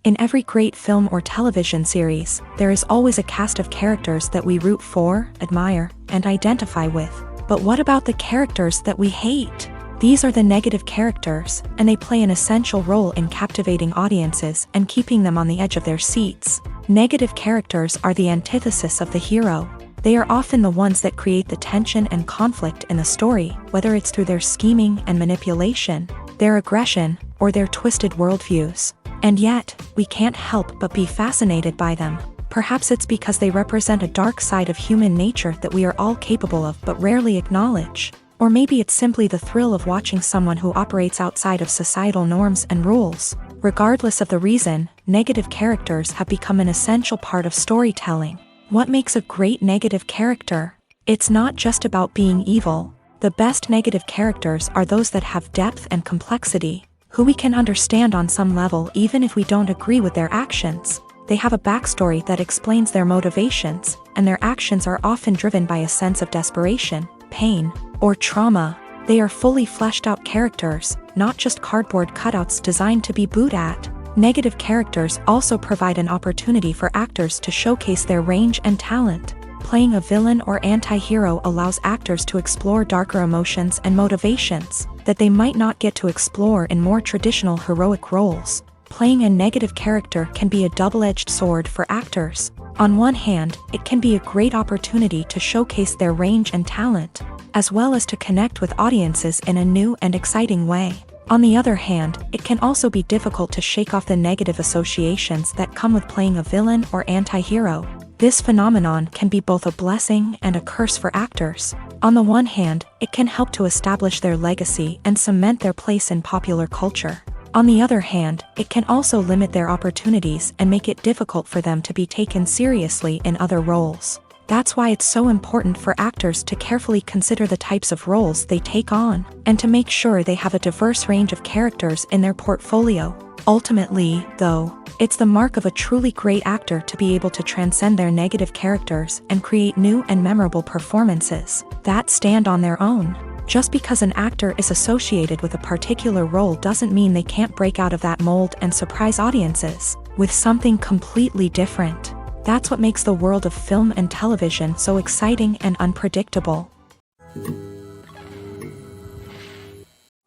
In every great film or television series, there is always a cast of characters that we root for, admire, and identify with. But what about the characters that we hate? These are the negative characters, and they play an essential role in captivating audiences and keeping them on the edge of their seats. Negative characters are the antithesis of the hero. They are often the ones that create the tension and conflict in the story, whether it's through their scheming and manipulation, their aggression, or their twisted worldviews. And yet, we can't help but be fascinated by them. Perhaps it's because they represent a dark side of human nature that we are all capable of but rarely acknowledge. Or maybe it's simply the thrill of watching someone who operates outside of societal norms and rules. Regardless of the reason, negative characters have become an essential part of storytelling. What makes a great negative character? It's not just about being evil. The best negative characters are those that have depth and complexity, who we can understand on some level even if we don't agree with their actions. They have a backstory that explains their motivations, and their actions are often driven by a sense of desperation, pain, or trauma. They are fully fleshed out characters, not just cardboard cutouts designed to be booed at. Negative characters also provide an opportunity for actors to showcase their range and talent. Playing a villain or anti-hero allows actors to explore darker emotions and motivations that they might not get to explore in more traditional heroic roles. Playing a negative character can be a double-edged sword for actors. On one hand, it can be a great opportunity to showcase their range and talent, as well as to connect with audiences in a new and exciting way. On the other hand, it can also be difficult to shake off the negative associations that come with playing a villain or anti-hero. This phenomenon can be both a blessing and a curse for actors. On the one hand, it can help to establish their legacy and cement their place in popular culture. On the other hand, it can also limit their opportunities and make it difficult for them to be taken seriously in other roles. That's why it's so important for actors to carefully consider the types of roles they take on, and to make sure they have a diverse range of characters in their portfolio. Ultimately, though, it's the mark of a truly great actor to be able to transcend their negative characters and create new and memorable performances that stand on their own. Just because an actor is associated with a particular role doesn't mean they can't break out of that mold and surprise audiences with something completely different. That's what makes the world of film and television so exciting and unpredictable.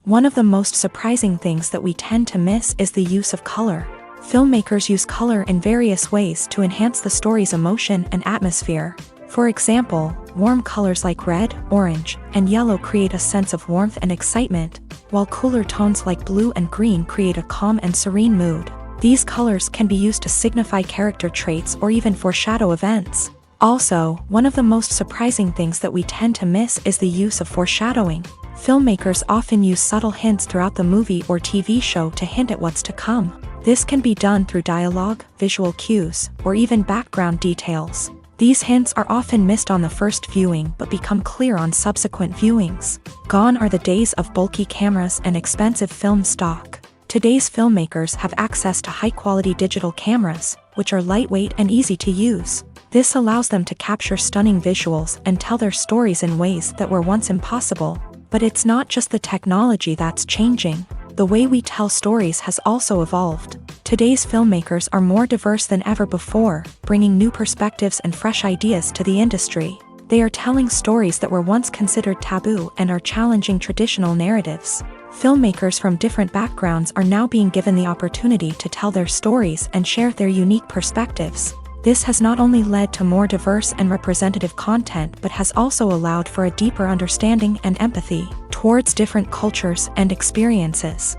One of the most surprising things that we tend to miss is the use of color. Filmmakers use color in various ways to enhance the story's emotion and atmosphere. For example, warm colors like red, orange, and yellow create a sense of warmth and excitement, while cooler tones like blue and green create a calm and serene mood. These colors can be used to signify character traits or even foreshadow events. Also, one of the most surprising things that we tend to miss is the use of foreshadowing. Filmmakers often use subtle hints throughout the movie or TV show to hint at what's to come. This can be done through dialogue, visual cues, or even background details. These hints are often missed on the first viewing but become clear on subsequent viewings. Gone are the days of bulky cameras and expensive film stock. Today's filmmakers have access to high-quality digital cameras, which are lightweight and easy to use. This allows them to capture stunning visuals and tell their stories in ways that were once impossible. But it's not just the technology that's changing. The way we tell stories has also evolved. Today's filmmakers are more diverse than ever before, bringing new perspectives and fresh ideas to the industry. They are telling stories that were once considered taboo and are challenging traditional narratives. Filmmakers from different backgrounds are now being given the opportunity to tell their stories and share their unique perspectives. This has not only led to more diverse and representative content but has also allowed for a deeper understanding and empathy towards different cultures and experiences.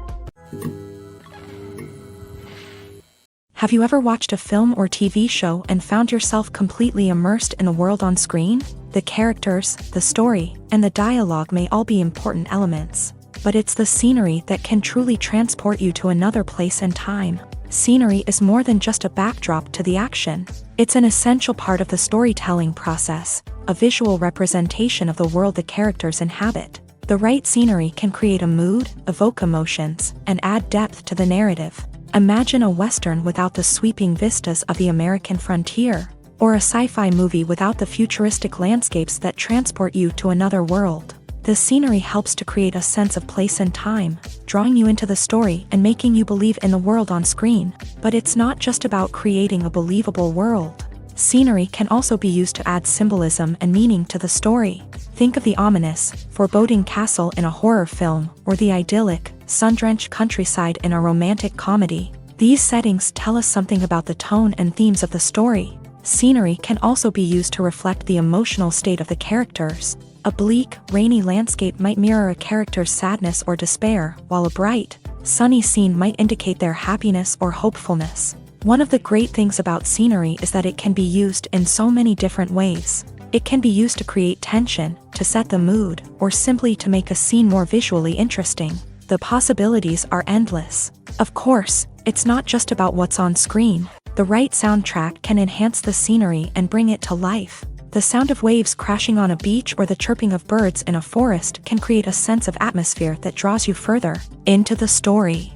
Have you ever watched a film or TV show and found yourself completely immersed in the world on screen? The characters, the story, and the dialogue may all be important elements, but it's the scenery that can truly transport you to another place and time. Scenery is more than just a backdrop to the action. It's an essential part of the storytelling process, a visual representation of the world the characters inhabit. The right scenery can create a mood, evoke emotions, and add depth to the narrative. Imagine a Western without the sweeping vistas of the American frontier, or a sci-fi movie without the futuristic landscapes that transport you to another world. The scenery helps to create a sense of place and time, drawing you into the story and making you believe in the world on screen. But it's not just about creating a believable world. Scenery can also be used to add symbolism and meaning to the story. Think of the ominous, foreboding castle in a horror film, or the idyllic, sun-drenched countryside in a romantic comedy. These settings tell us something about the tone and themes of the story. Scenery can also be used to reflect the emotional state of the characters. A bleak, rainy landscape might mirror a character's sadness or despair, while a bright, sunny scene might indicate their happiness or hopefulness. One of the great things about scenery is that it can be used in so many different ways. It can be used to create tension, to set the mood, or simply to make a scene more visually interesting. The possibilities are endless. Of course, it's not just about what's on screen. The right soundtrack can enhance the scenery and bring it to life. The sound of waves crashing on a beach or the chirping of birds in a forest can create a sense of atmosphere that draws you further into the story.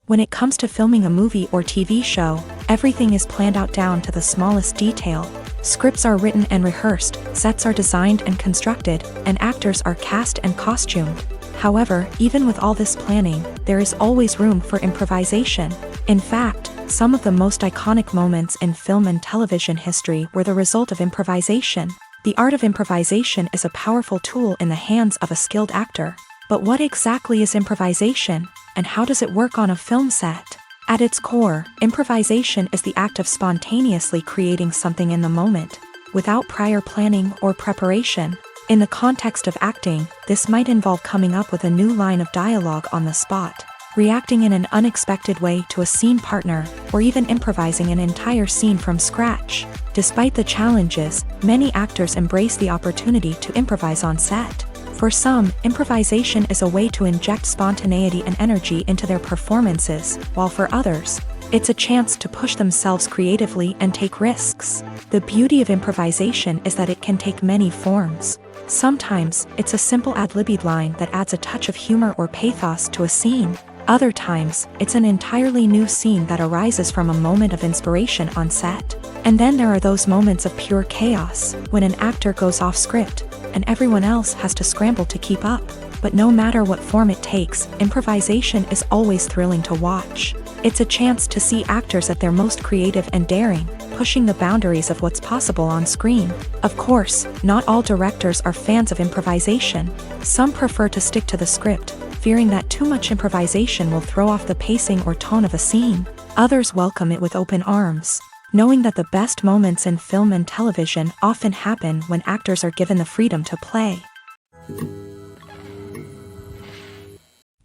When it comes to filming a movie or TV show, everything is planned out down to the smallest detail. Scripts are written and rehearsed, sets are designed and constructed, and actors are cast and costumed. However, even with all this planning, there is always room for improvisation. In fact, some of the most iconic moments in film and television history were the result of improvisation. The art of improvisation is a powerful tool in the hands of a skilled actor. But what exactly is improvisation, and how does it work on a film set? At its core, improvisation is the act of spontaneously creating something in the moment, without prior planning or preparation. In the context of acting, this might involve coming up with a new line of dialogue on the spot, reacting in an unexpected way to a scene partner, or even improvising an entire scene from scratch. Despite the challenges, many actors embrace the opportunity to improvise on set. For some, improvisation is a way to inject spontaneity and energy into their performances, while for others, it's a chance to push themselves creatively and take risks. The beauty of improvisation is that it can take many forms. Sometimes, it's a simple ad-libbed line that adds a touch of humor or pathos to a scene. Other times, it's an entirely new scene that arises from a moment of inspiration on set. And then there are those moments of pure chaos, when an actor goes off script, and everyone else has to scramble to keep up. But no matter what form it takes, improvisation is always thrilling to watch. It's a chance to see actors at their most creative and daring, pushing the boundaries of what's possible on screen. Of course, not all directors are fans of improvisation. Some prefer to stick to the script, fearing that too much improvisation will throw off the pacing or tone of a scene. Others welcome it with open arms, knowing that the best moments in film and television often happen when actors are given the freedom to play.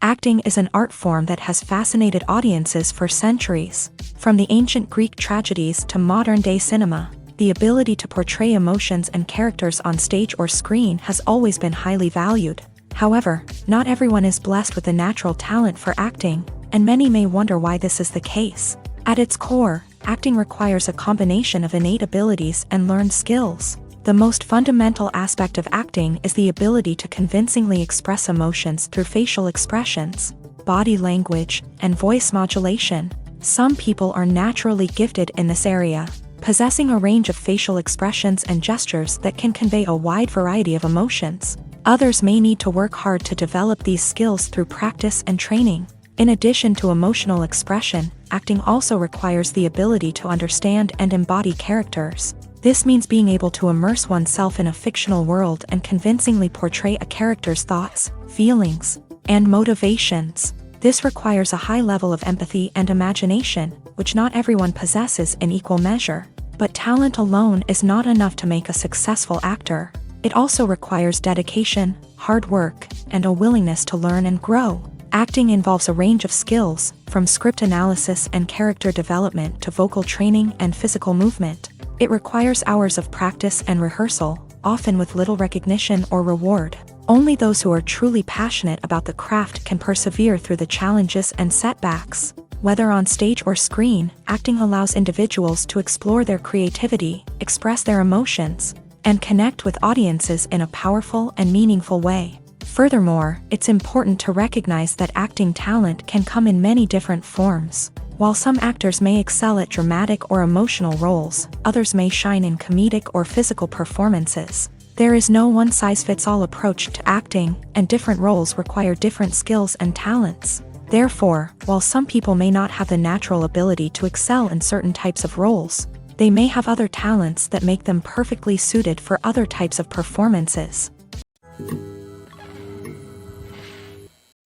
Acting is an art form that has fascinated audiences for centuries. From the ancient Greek tragedies to modern-day cinema, the ability to portray emotions and characters on stage or screen has always been highly valued. However, not everyone is blessed with a natural talent for acting, and many may wonder why this is the case. At its core, acting requires a combination of innate abilities and learned skills. The most fundamental aspect of acting is the ability to convincingly express emotions through facial expressions, body language, and voice modulation. Some people are naturally gifted in this area, possessing a range of facial expressions and gestures that can convey a wide variety of emotions. Others may need to work hard to develop these skills through practice and training. In addition to emotional expression, acting also requires the ability to understand and embody characters. This means being able to immerse oneself in a fictional world and convincingly portray a character's thoughts, feelings, and motivations. This requires a high level of empathy and imagination, which not everyone possesses in equal measure. But talent alone is not enough to make a successful actor. It also requires dedication, hard work, and a willingness to learn and grow. Acting involves a range of skills, from script analysis and character development to vocal training and physical movement. It requires hours of practice and rehearsal, often with little recognition or reward. Only those who are truly passionate about the craft can persevere through the challenges and setbacks. Whether on stage or screen, acting allows individuals to explore their creativity, express their emotions, and connect with audiences in a powerful and meaningful way. Furthermore, it's important to recognize that acting talent can come in many different forms. While some actors may excel at dramatic or emotional roles, others may shine in comedic or physical performances. There is no one-size-fits-all approach to acting, and different roles require different skills and talents. Therefore, while some people may not have the natural ability to excel in certain types of roles, they may have other talents that make them perfectly suited for other types of performances.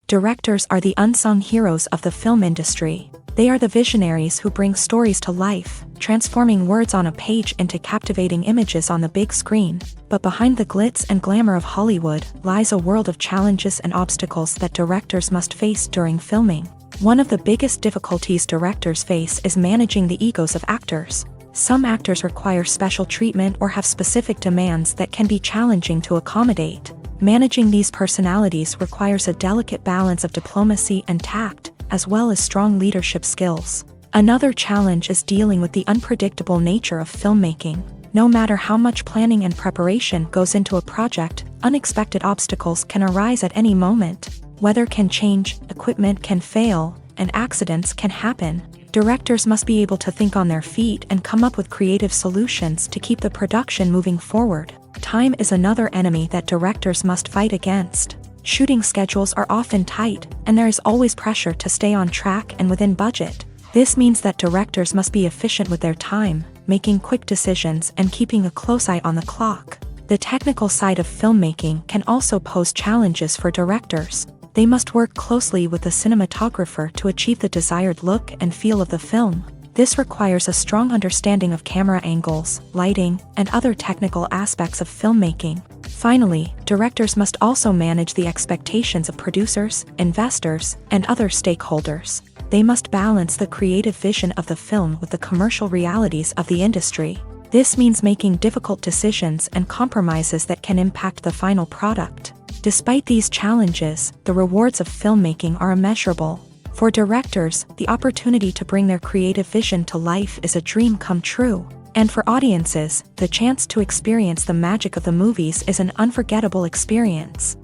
Directors are the unsung heroes of the film industry. They are the visionaries who bring stories to life, transforming words on a page into captivating images on the big screen. But behind the glitz and glamour of Hollywood lies a world of challenges and obstacles that directors must face during filming. One of the biggest difficulties directors face is managing the egos of actors. Some actors require special treatment or have specific demands that can be challenging to accommodate. Managing these personalities requires a delicate balance of diplomacy and tact, as well as strong leadership skills. Another challenge is dealing with the unpredictable nature of filmmaking. No matter how much planning and preparation goes into a project, unexpected obstacles can arise at any moment. Weather can change, equipment can fail, and accidents can happen. Directors must be able to think on their feet and come up with creative solutions to keep the production moving forward. Time is another enemy that directors must fight against. Shooting schedules are often tight, and there is always pressure to stay on track and within budget. This means that directors must be efficient with their time, making quick decisions and keeping a close eye on the clock. The technical side of filmmaking can also pose challenges for directors. They must work closely with the cinematographer to achieve the desired look and feel of the film. This requires a strong understanding of camera angles, lighting, and other technical aspects of filmmaking. Finally, directors must also manage the expectations of producers, investors, and other stakeholders. They must balance the creative vision of the film with the commercial realities of the industry. This means making difficult decisions and compromises that can impact the final product. Despite these challenges, the rewards of filmmaking are immeasurable. For directors, the opportunity to bring their creative vision to life is a dream come true. And for audiences, the chance to experience the magic of the movies is an unforgettable experience.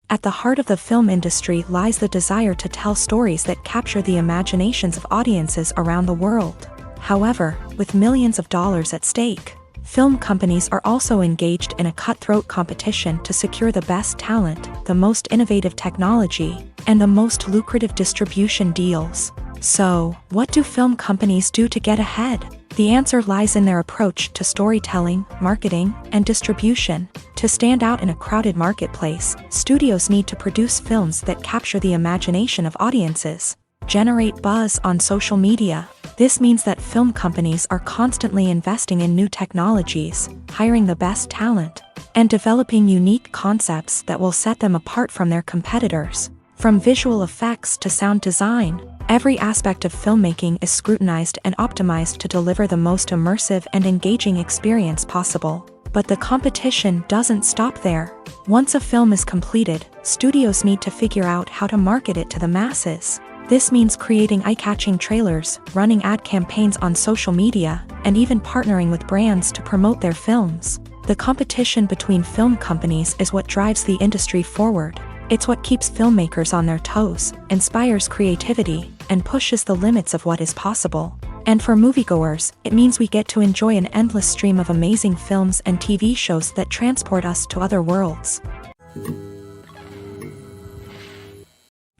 At the heart of the film industry lies the desire to tell stories that capture the imaginations of audiences around the world. However, with millions of dollars at stake, film companies are also engaged in a cutthroat competition to secure the best talent, the most innovative technology, and the most lucrative distribution deals. So, what do film companies do to get ahead? The answer lies in their approach to storytelling, marketing, and distribution. To stand out in a crowded marketplace, studios need to produce films that capture the imagination of audiences, generate buzz on social media. This means that film companies are constantly investing in new technologies, hiring the best talent, and developing unique concepts that will set them apart from their competitors. From visual effects to sound design, every aspect of filmmaking is scrutinized and optimized to deliver the most immersive and engaging experience possible. But the competition doesn't stop there. Once a film is completed, studios need to figure out how to market it to the masses. This means creating eye-catching trailers, running ad campaigns on social media, and even partnering with brands to promote their films. The competition between film companies is what drives the industry forward. It's what keeps filmmakers on their toes, inspires creativity, and pushes the limits of what is possible. And for moviegoers, it means we get to enjoy an endless stream of amazing films and TV shows that transport us to other worlds.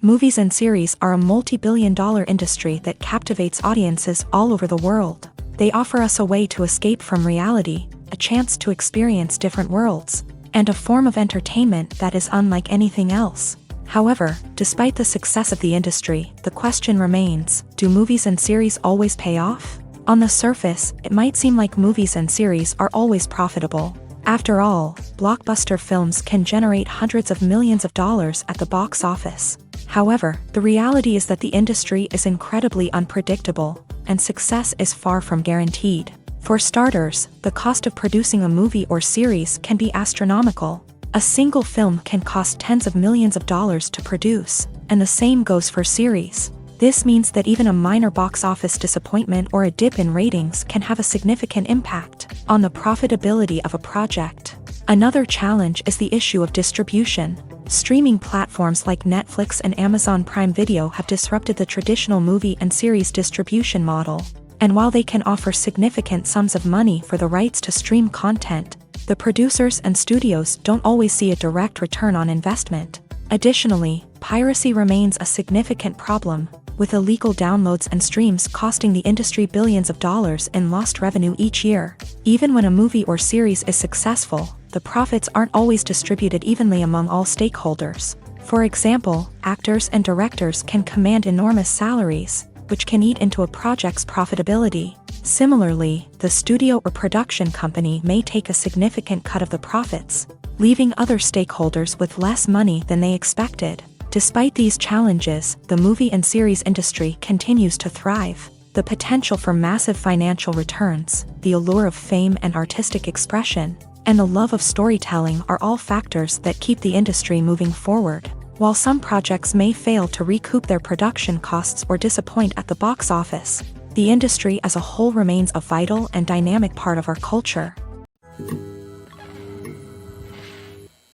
Movies and series are a multi-billion-dollar industry that captivates audiences all over the world. They offer us a way to escape from reality, a chance to experience different worlds, and a form of entertainment that is unlike anything else. However, despite the success of the industry, the question remains, do movies and series always pay off? On the surface, it might seem like movies and series are always profitable. After all, blockbuster films can generate hundreds of millions of dollars at the box office. However, the reality is that the industry is incredibly unpredictable, and success is far from guaranteed. For starters, the cost of producing a movie or series can be astronomical. A single film can cost tens of millions of dollars to produce, and the same goes for series. This means that even a minor box office disappointment or a dip in ratings can have a significant impact on the profitability of a project. Another challenge is the issue of distribution. Streaming platforms like Netflix and Amazon Prime Video have disrupted the traditional movie and series distribution model. And while they can offer significant sums of money for the rights to stream content, the producers and studios don't always see a direct return on investment. Additionally, piracy remains a significant problem, with illegal downloads and streams costing the industry billions of dollars in lost revenue each year. Even when a movie or series is successful, the profits aren't always distributed evenly among all stakeholders. For example, actors and directors can command enormous salaries, which can eat into a project's profitability. Similarly, the studio or production company may take a significant cut of the profits, leaving other stakeholders with less money than they expected. Despite these challenges, the movie and series industry continues to thrive. The potential for massive financial returns, the allure of fame and artistic expression, and the love of storytelling are all factors that keep the industry moving forward. While some projects may fail to recoup their production costs or disappoint at the box office, the industry as a whole remains a vital and dynamic part of our culture.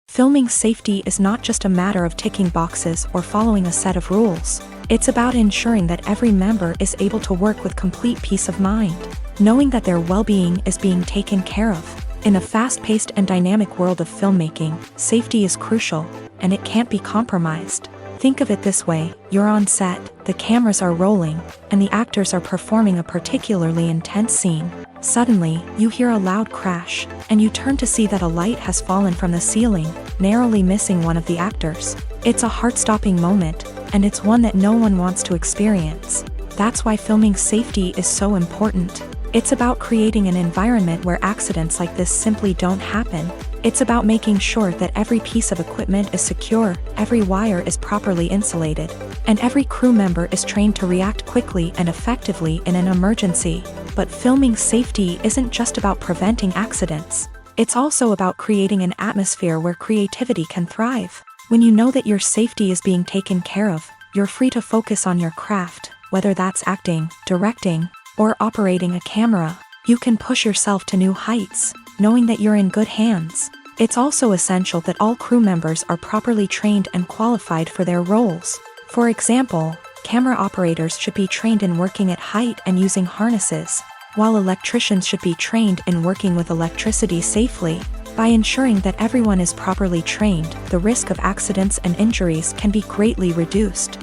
Filming safety is not just a matter of ticking boxes or following a set of rules. It's about ensuring that every member is able to work with complete peace of mind, knowing that their well-being is being taken care of. In a fast-paced and dynamic world of filmmaking, safety is crucial, and it can't be compromised. Think of it this way: you're on set, the cameras are rolling, and the actors are performing a particularly intense scene. Suddenly, you hear a loud crash, and you turn to see that a light has fallen from the ceiling, narrowly missing one of the actors. It's a heart-stopping moment, and it's one that no one wants to experience. That's why filming safety is so important. It's about creating an environment where accidents like this simply don't happen. It's about making sure that every piece of equipment is secure, every wire is properly insulated, and every crew member is trained to react quickly and effectively in an emergency. But filming safety isn't just about preventing accidents. It's also about creating an atmosphere where creativity can thrive. When you know that your safety is being taken care of, you're free to focus on your craft, whether that's acting, directing, or operating a camera. You can push yourself to new heights, knowing that you're in good hands. It's also essential that all crew members are properly trained and qualified for their roles. For example, camera operators should be trained in working at height and using harnesses, while electricians should be trained in working with electricity safely. By ensuring that everyone is properly trained, the risk of accidents and injuries can be greatly reduced.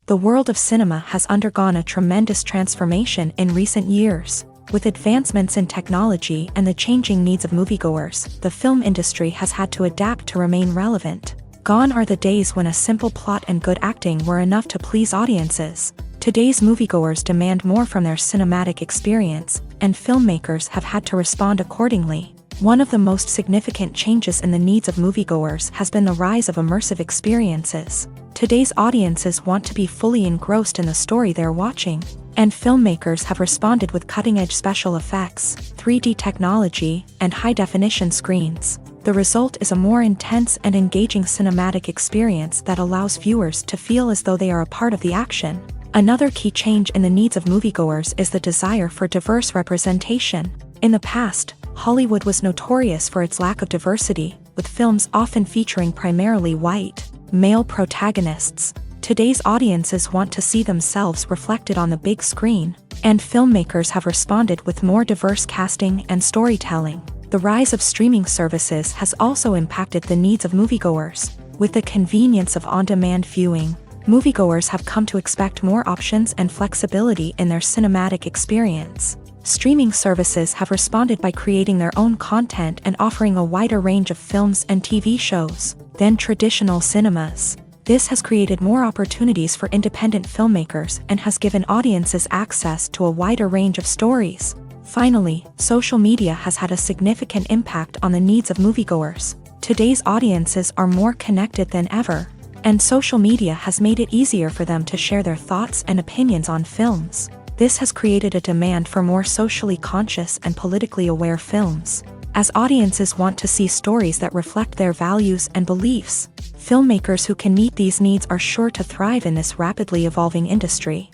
The world of cinema has undergone a tremendous transformation in recent years. With advancements in technology and the changing needs of moviegoers, the film industry has had to adapt to remain relevant. Gone are the days when a simple plot and good acting were enough to please audiences. Today's moviegoers demand more from their cinematic experience, and filmmakers have had to respond accordingly. One of the most significant changes in the needs of moviegoers has been the rise of immersive experiences. Today's audiences want to be fully engrossed in the story they're watching, and filmmakers have responded with cutting-edge special effects, 3D technology, and high-definition screens. The result is a more intense and engaging cinematic experience that allows viewers to feel as though they are a part of the action. Another key change in the needs of moviegoers is the desire for diverse representation. In the past, Hollywood was notorious for its lack of diversity, with films often featuring primarily white, male protagonists. Today's audiences want to see themselves reflected on the big screen, and filmmakers have responded with more diverse casting and storytelling. The rise of streaming services has also impacted the needs of moviegoers. With the convenience of on-demand viewing, moviegoers have come to expect more options and flexibility in their cinematic experience. Streaming services have responded by creating their own content and offering a wider range of films and TV shows than traditional cinemas. This has created more opportunities for independent filmmakers and has given audiences access to a wider range of stories. Finally, social media has had a significant impact on the needs of moviegoers. Today's audiences are more connected than ever, and social media has made it easier for them to share their thoughts and opinions on films. This has created a demand for more socially conscious and politically aware films. As audiences want to see stories that reflect their values and beliefs, filmmakers who can meet these needs are sure to thrive in this rapidly evolving industry.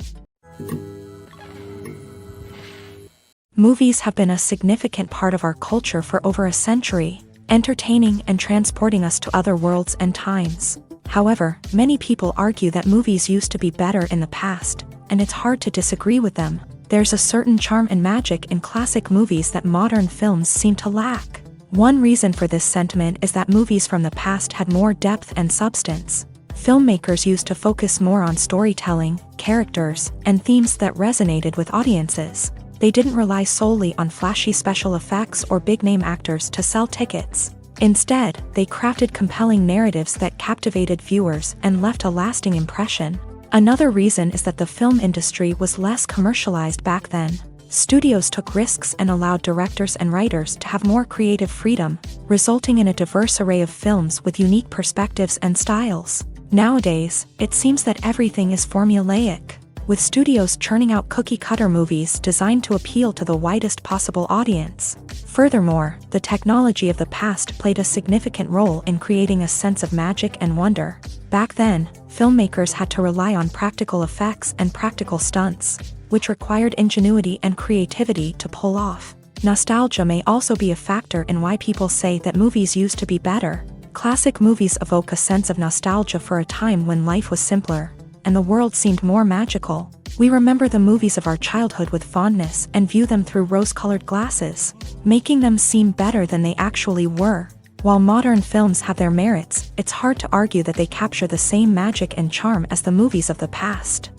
Movies have been a significant part of our culture for over a century, entertaining and transporting us to other worlds and times. However, many people argue that movies used to be better in the past, and it's hard to disagree with them. There's a certain charm and magic in classic movies that modern films seem to lack. One reason for this sentiment is that movies from the past had more depth and substance. Filmmakers used to focus more on storytelling, characters, and themes that resonated with audiences. They didn't rely solely on flashy special effects or big-name actors to sell tickets. Instead, they crafted compelling narratives that captivated viewers and left a lasting impression. Another reason is that the film industry was less commercialized back then. Studios took risks and allowed directors and writers to have more creative freedom, resulting in a diverse array of films with unique perspectives and styles. Nowadays, it seems that everything is formulaic. with studios churning out cookie-cutter movies designed to appeal to the widest possible audience. Furthermore, the technology of the past played a significant role in creating a sense of magic and wonder. Back then, filmmakers had to rely on practical effects and practical stunts, which required ingenuity and creativity to pull off. Nostalgia may also be a factor in why people say that movies used to be better. Classic movies evoke a sense of nostalgia for a time when life was simpler, and the world seemed more magical. We remember the movies of our childhood with fondness and view them through rose-colored glasses, making them seem better than they actually were. While modern films have their merits, it's hard to argue that they capture the same magic and charm as the movies of the past.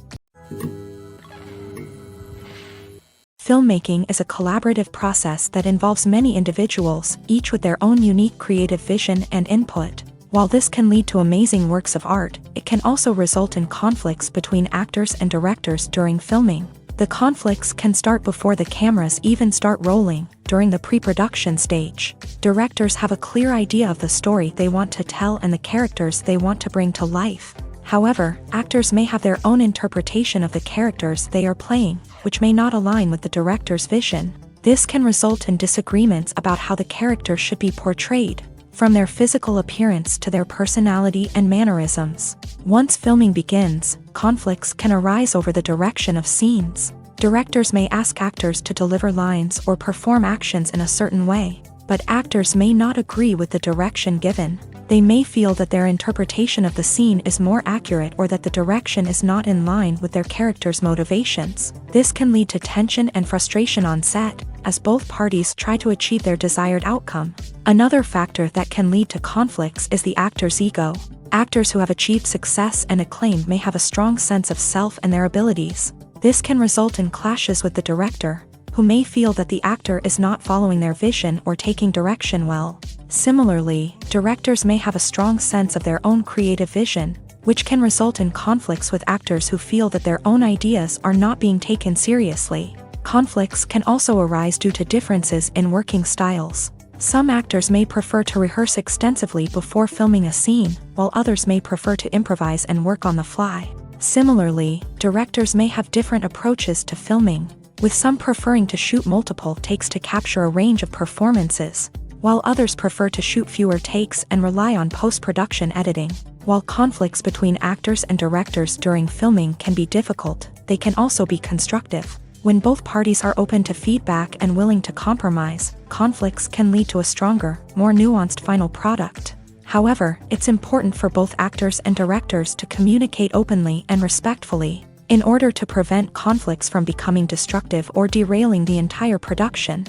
Filmmaking is a collaborative process that involves many individuals, each with their own unique creative vision and input. While this can lead to amazing works of art, it can also result in conflicts between actors and directors during filming. The conflicts can start before the cameras even start rolling, during the pre-production stage. Directors have a clear idea of the story they want to tell and the characters they want to bring to life. However, actors may have their own interpretation of the characters they are playing, which may not align with the director's vision. This can result in disagreements about how the character should be portrayed, from their physical appearance to their personality and mannerisms. Once filming begins, conflicts can arise over the direction of scenes. Directors may ask actors to deliver lines or perform actions in a certain way, but actors may not agree with the direction given. They may feel that their interpretation of the scene is more accurate or that the direction is not in line with their character's motivations. This can lead to tension and frustration on set, as both parties try to achieve their desired outcome. Another factor that can lead to conflicts is the actor's ego. Actors who have achieved success and acclaim may have a strong sense of self and their abilities. This can result in clashes with the director, who may feel that the actor is not following their vision or taking direction well. Similarly, directors may have a strong sense of their own creative vision, which can result in conflicts with actors who feel that their own ideas are not being taken seriously. Conflicts can also arise due to differences in working styles. Some actors may prefer to rehearse extensively before filming a scene, while others may prefer to improvise and work on the fly. Similarly, directors may have different approaches to filming, with some preferring to shoot multiple takes to capture a range of performances, while others prefer to shoot fewer takes and rely on post-production editing. While conflicts between actors and directors during filming can be difficult, they can also be constructive. When both parties are open to feedback and willing to compromise, conflicts can lead to a stronger, more nuanced final product. However, it's important for both actors and directors to communicate openly and respectfully, in order to prevent conflicts from becoming destructive or derailing the entire production.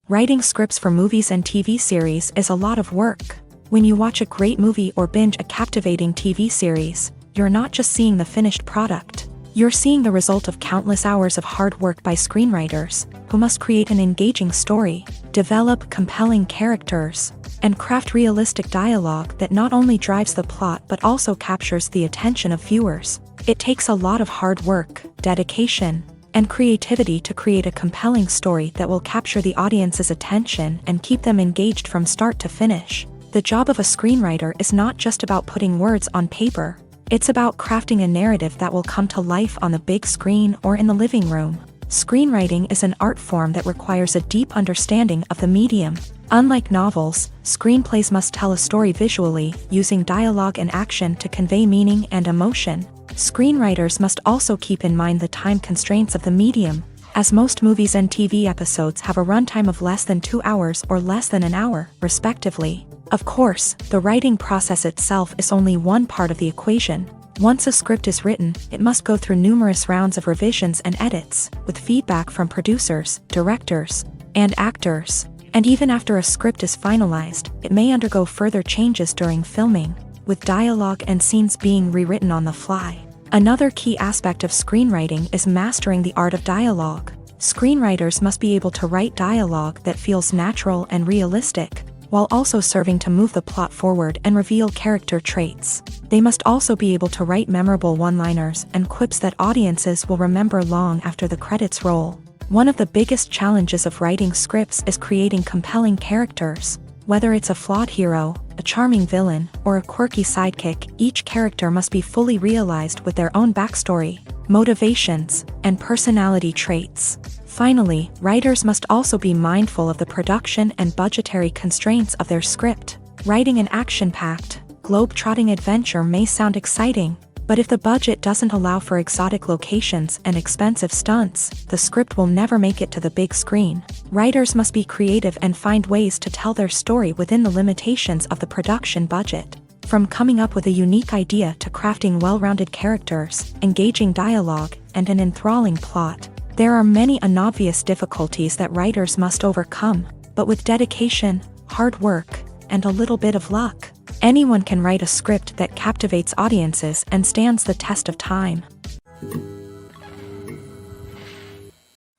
Writing scripts for movies and TV series is a lot of work. When you watch a great movie or binge a captivating TV series, you're not just seeing the finished product. You're seeing the result of countless hours of hard work by screenwriters, who must create an engaging story, develop compelling characters, and craft realistic dialogue that not only drives the plot but also captures the attention of viewers. It takes a lot of hard work, dedication, and creativity to create a compelling story that will capture the audience's attention and keep them engaged from start to finish. The job of a screenwriter is not just about putting words on paper. It's about crafting a narrative that will come to life on the big screen or in the living room. Screenwriting is an art form that requires a deep understanding of the medium. Unlike novels, screenplays must tell a story visually, using dialogue and action to convey meaning and emotion. Screenwriters must also keep in mind the time constraints of the medium, as most movies and TV episodes have a runtime of less than 2 hours or less than an hour, respectively. Of course, the writing process itself is only one part of the equation. Once a script is written, it must go through numerous rounds of revisions and edits, with feedback from producers, directors, and actors. And even after a script is finalized, it may undergo further changes during filming, with dialogue and scenes being rewritten on the fly. Another key aspect of screenwriting is mastering the art of dialogue. Screenwriters must be able to write dialogue that feels natural and realistic, while also serving to move the plot forward and reveal character traits. They must also be able to write memorable one-liners and quips that audiences will remember long after the credits roll. One of the biggest challenges of writing scripts is creating compelling characters. Whether it's a flawed hero, a charming villain, or a quirky sidekick, each character must be fully realized with their own backstory, motivations, and personality traits. Finally, writers must also be mindful of the production and budgetary constraints of their script. Writing an action-packed, globe-trotting adventure may sound exciting, but if the budget doesn't allow for exotic locations and expensive stunts, the script will never make it to the big screen. Writers must be creative and find ways to tell their story within the limitations of the production budget. From coming up with a unique idea to crafting well-rounded characters, engaging dialogue, and an enthralling plot, there are many unobvious difficulties that writers must overcome, but with dedication, hard work, and a little bit of luck, anyone can write a script that captivates audiences and stands the test of time.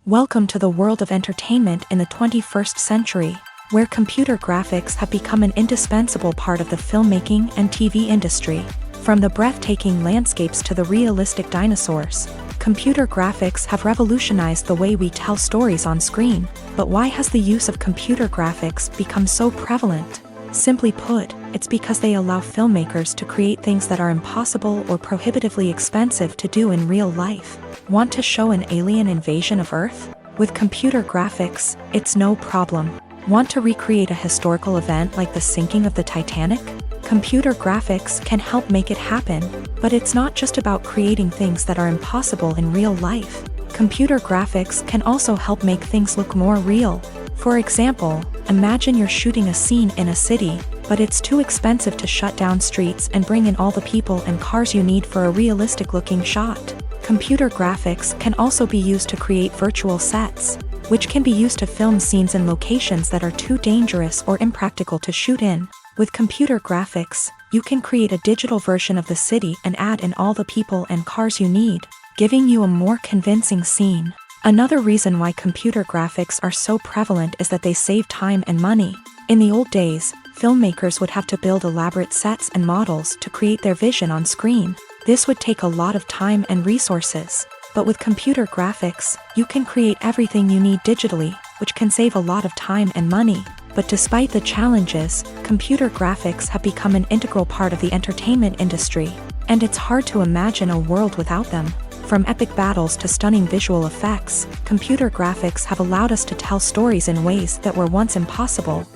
Welcome to the world of entertainment in the 21st century, where computer graphics have become an indispensable part of the filmmaking and TV industry. From the breathtaking landscapes to the realistic dinosaurs, computer graphics have revolutionized the way we tell stories on screen. But why has the use of computer graphics become so prevalent? Simply put, it's because they allow filmmakers to create things that are impossible or prohibitively expensive to do in real life. Want to show an alien invasion of Earth? With computer graphics, it's no problem. Want to recreate a historical event like the sinking of the Titanic? Computer graphics can help make it happen, but it's not just about creating things that are impossible in real life. Computer graphics can also help make things look more real. For example, imagine you're shooting a scene in a city, but it's too expensive to shut down streets and bring in all the people and cars you need for a realistic-looking shot. Computer graphics can also be used to create virtual sets, which can be used to film scenes in locations that are too dangerous or impractical to shoot in. With computer graphics, you can create a digital version of the city and add in all the people and cars you need, giving you a more convincing scene. Another reason why computer graphics are so prevalent is that they save time and money. In the old days, filmmakers would have to build elaborate sets and models to create their vision on screen. This would take a lot of time and resources. But with computer graphics, you can create everything you need digitally, which can save a lot of time and money. But despite the challenges, computer graphics have become an integral part of the entertainment industry, and it's hard to imagine a world without them. From epic battles to stunning visual effects, computer graphics have allowed us to tell stories in ways that were once impossible.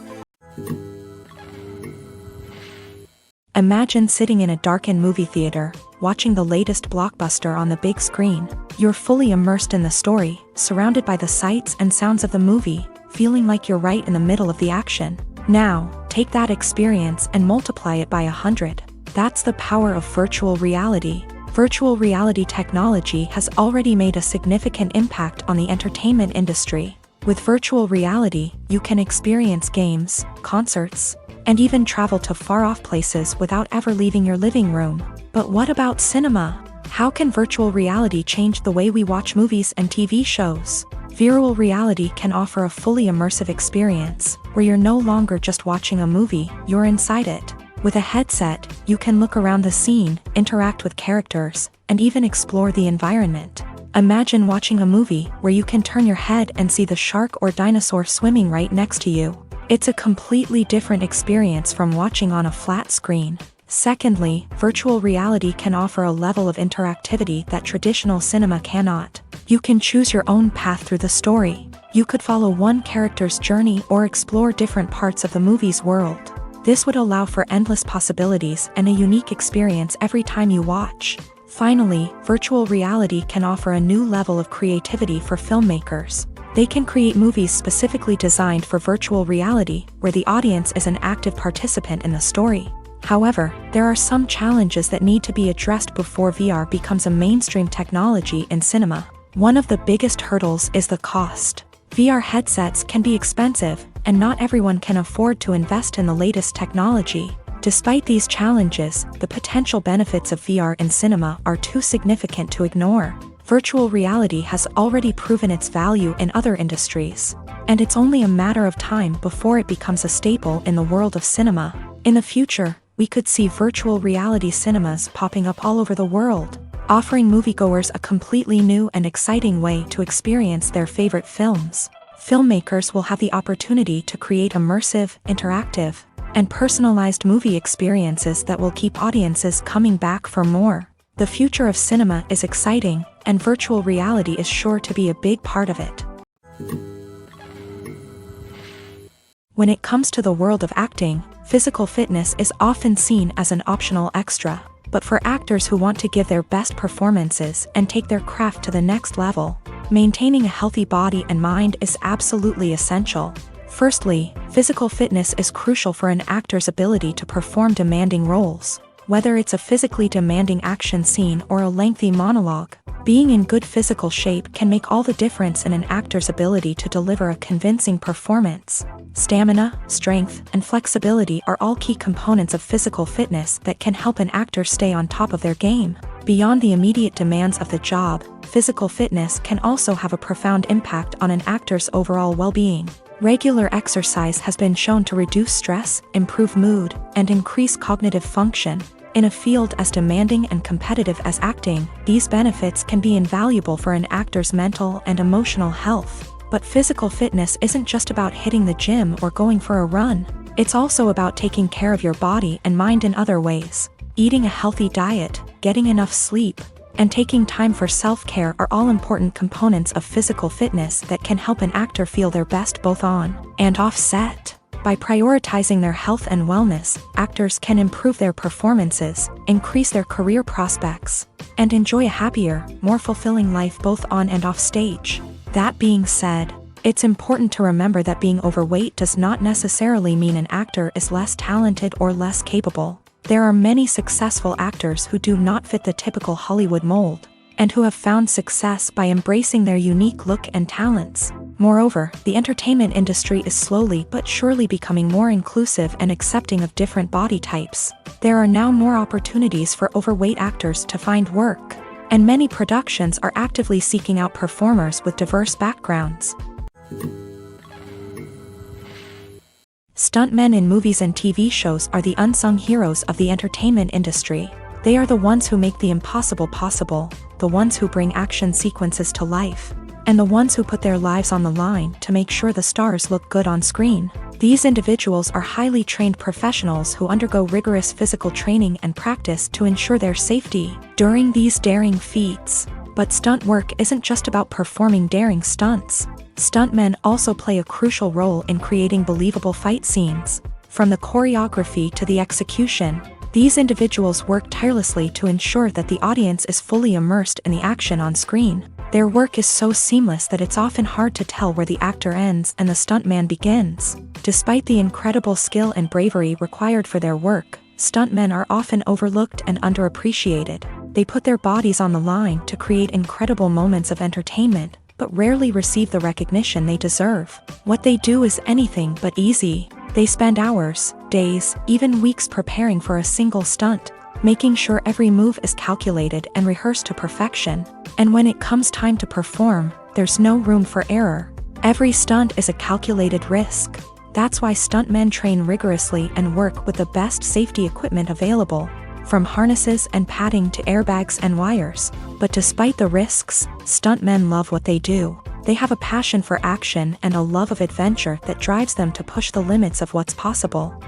Imagine sitting in a darkened movie theater, watching the latest blockbuster on the big screen. You're fully immersed in the story, surrounded by the sights and sounds of the movie, feeling like you're right in the middle of the action. Now, take that experience and multiply it by 100. That's the power of virtual reality. Virtual reality technology has already made a significant impact on the entertainment industry. With virtual reality, you can experience games, concerts, and even travel to far-off places without ever leaving your living room. But what about cinema? How can virtual reality change the way we watch movies and TV shows? Virtual reality can offer a fully immersive experience, where you're no longer just watching a movie, you're inside it. With a headset, you can look around the scene, interact with characters, and even explore the environment. Imagine watching a movie where you can turn your head and see the shark or dinosaur swimming right next to you. It's a completely different experience from watching on a flat screen. Secondly, virtual reality can offer a level of interactivity that traditional cinema cannot. You can choose your own path through the story. You could follow one character's journey or explore different parts of the movie's world. This would allow for endless possibilities and a unique experience every time you watch. Finally, virtual reality can offer a new level of creativity for filmmakers. They can create movies specifically designed for virtual reality, where the audience is an active participant in the story. However, there are some challenges that need to be addressed before VR becomes a mainstream technology in cinema. One of the biggest hurdles is the cost. VR headsets can be expensive, and not everyone can afford to invest in the latest technology. Despite these challenges, the potential benefits of VR in cinema are too significant to ignore. Virtual reality has already proven its value in other industries, and it's only a matter of time before it becomes a staple in the world of cinema. In the future, we could see virtual reality cinemas popping up all over the world, offering moviegoers a completely new and exciting way to experience their favorite films. Filmmakers will have the opportunity to create immersive, interactive, and personalized movie experiences that will keep audiences coming back for more. The future of cinema is exciting, and virtual reality is sure to be a big part of it. When it comes to the world of acting, physical fitness is often seen as an optional extra. But for actors who want to give their best performances and take their craft to the next level, maintaining a healthy body and mind is absolutely essential. Firstly, physical fitness is crucial for an actor's ability to perform demanding roles. Whether it's a physically demanding action scene or a lengthy monologue, being in good physical shape can make all the difference in an actor's ability to deliver a convincing performance. Stamina, strength, and flexibility are all key components of physical fitness that can help an actor stay on top of their game. Beyond the immediate demands of the job, physical fitness can also have a profound impact on an actor's overall well-being. Regular exercise has been shown to reduce stress, improve mood, and increase cognitive function. In a field as demanding and competitive as acting, these benefits can be invaluable for an actor's mental and emotional health. But physical fitness isn't just about hitting the gym or going for a run. It's also about taking care of your body and mind in other ways. Eating a healthy diet, getting enough sleep, and taking time for self-care are all important components of physical fitness that can help an actor feel their best both on and off set. By prioritizing their health and wellness, actors can improve their performances, increase their career prospects, and enjoy a happier, more fulfilling life both on and off stage. That being said, it's important to remember that being overweight does not necessarily mean an actor is less talented or less capable. There are many successful actors who do not fit the typical Hollywood mold, and who have found success by embracing their unique look and talents. Moreover, the entertainment industry is slowly but surely becoming more inclusive and accepting of different body types. There are now more opportunities for overweight actors to find work, and many productions are actively seeking out performers with diverse backgrounds. Stuntmen in movies and TV shows are the unsung heroes of the entertainment industry. They are the ones who make the impossible possible, the ones who bring action sequences to life, and the ones who put their lives on the line to make sure the stars look good on screen. These individuals are highly trained professionals who undergo rigorous physical training and practice to ensure their safety during these daring feats. But stunt work isn't just about performing daring stunts. Stuntmen also play a crucial role in creating believable fight scenes. From the choreography to the execution, these individuals work tirelessly to ensure that the audience is fully immersed in the action on screen. Their work is so seamless that it's often hard to tell where the actor ends and the stuntman begins. Despite the incredible skill and bravery required for their work, stuntmen are often overlooked and underappreciated. They put their bodies on the line to create incredible moments of entertainment, but rarely receive the recognition they deserve. What they do is anything but easy. They spend hours, days, even weeks preparing for a single stunt, making sure every move is calculated and rehearsed to perfection. And when it comes time to perform, there's no room for error. Every stunt is a calculated risk. That's why stuntmen train rigorously and work with the best safety equipment available, from harnesses and padding to airbags and wires. But despite the risks, stuntmen love what they do. They have a passion for action and a love of adventure that drives them to push the limits of what's possible.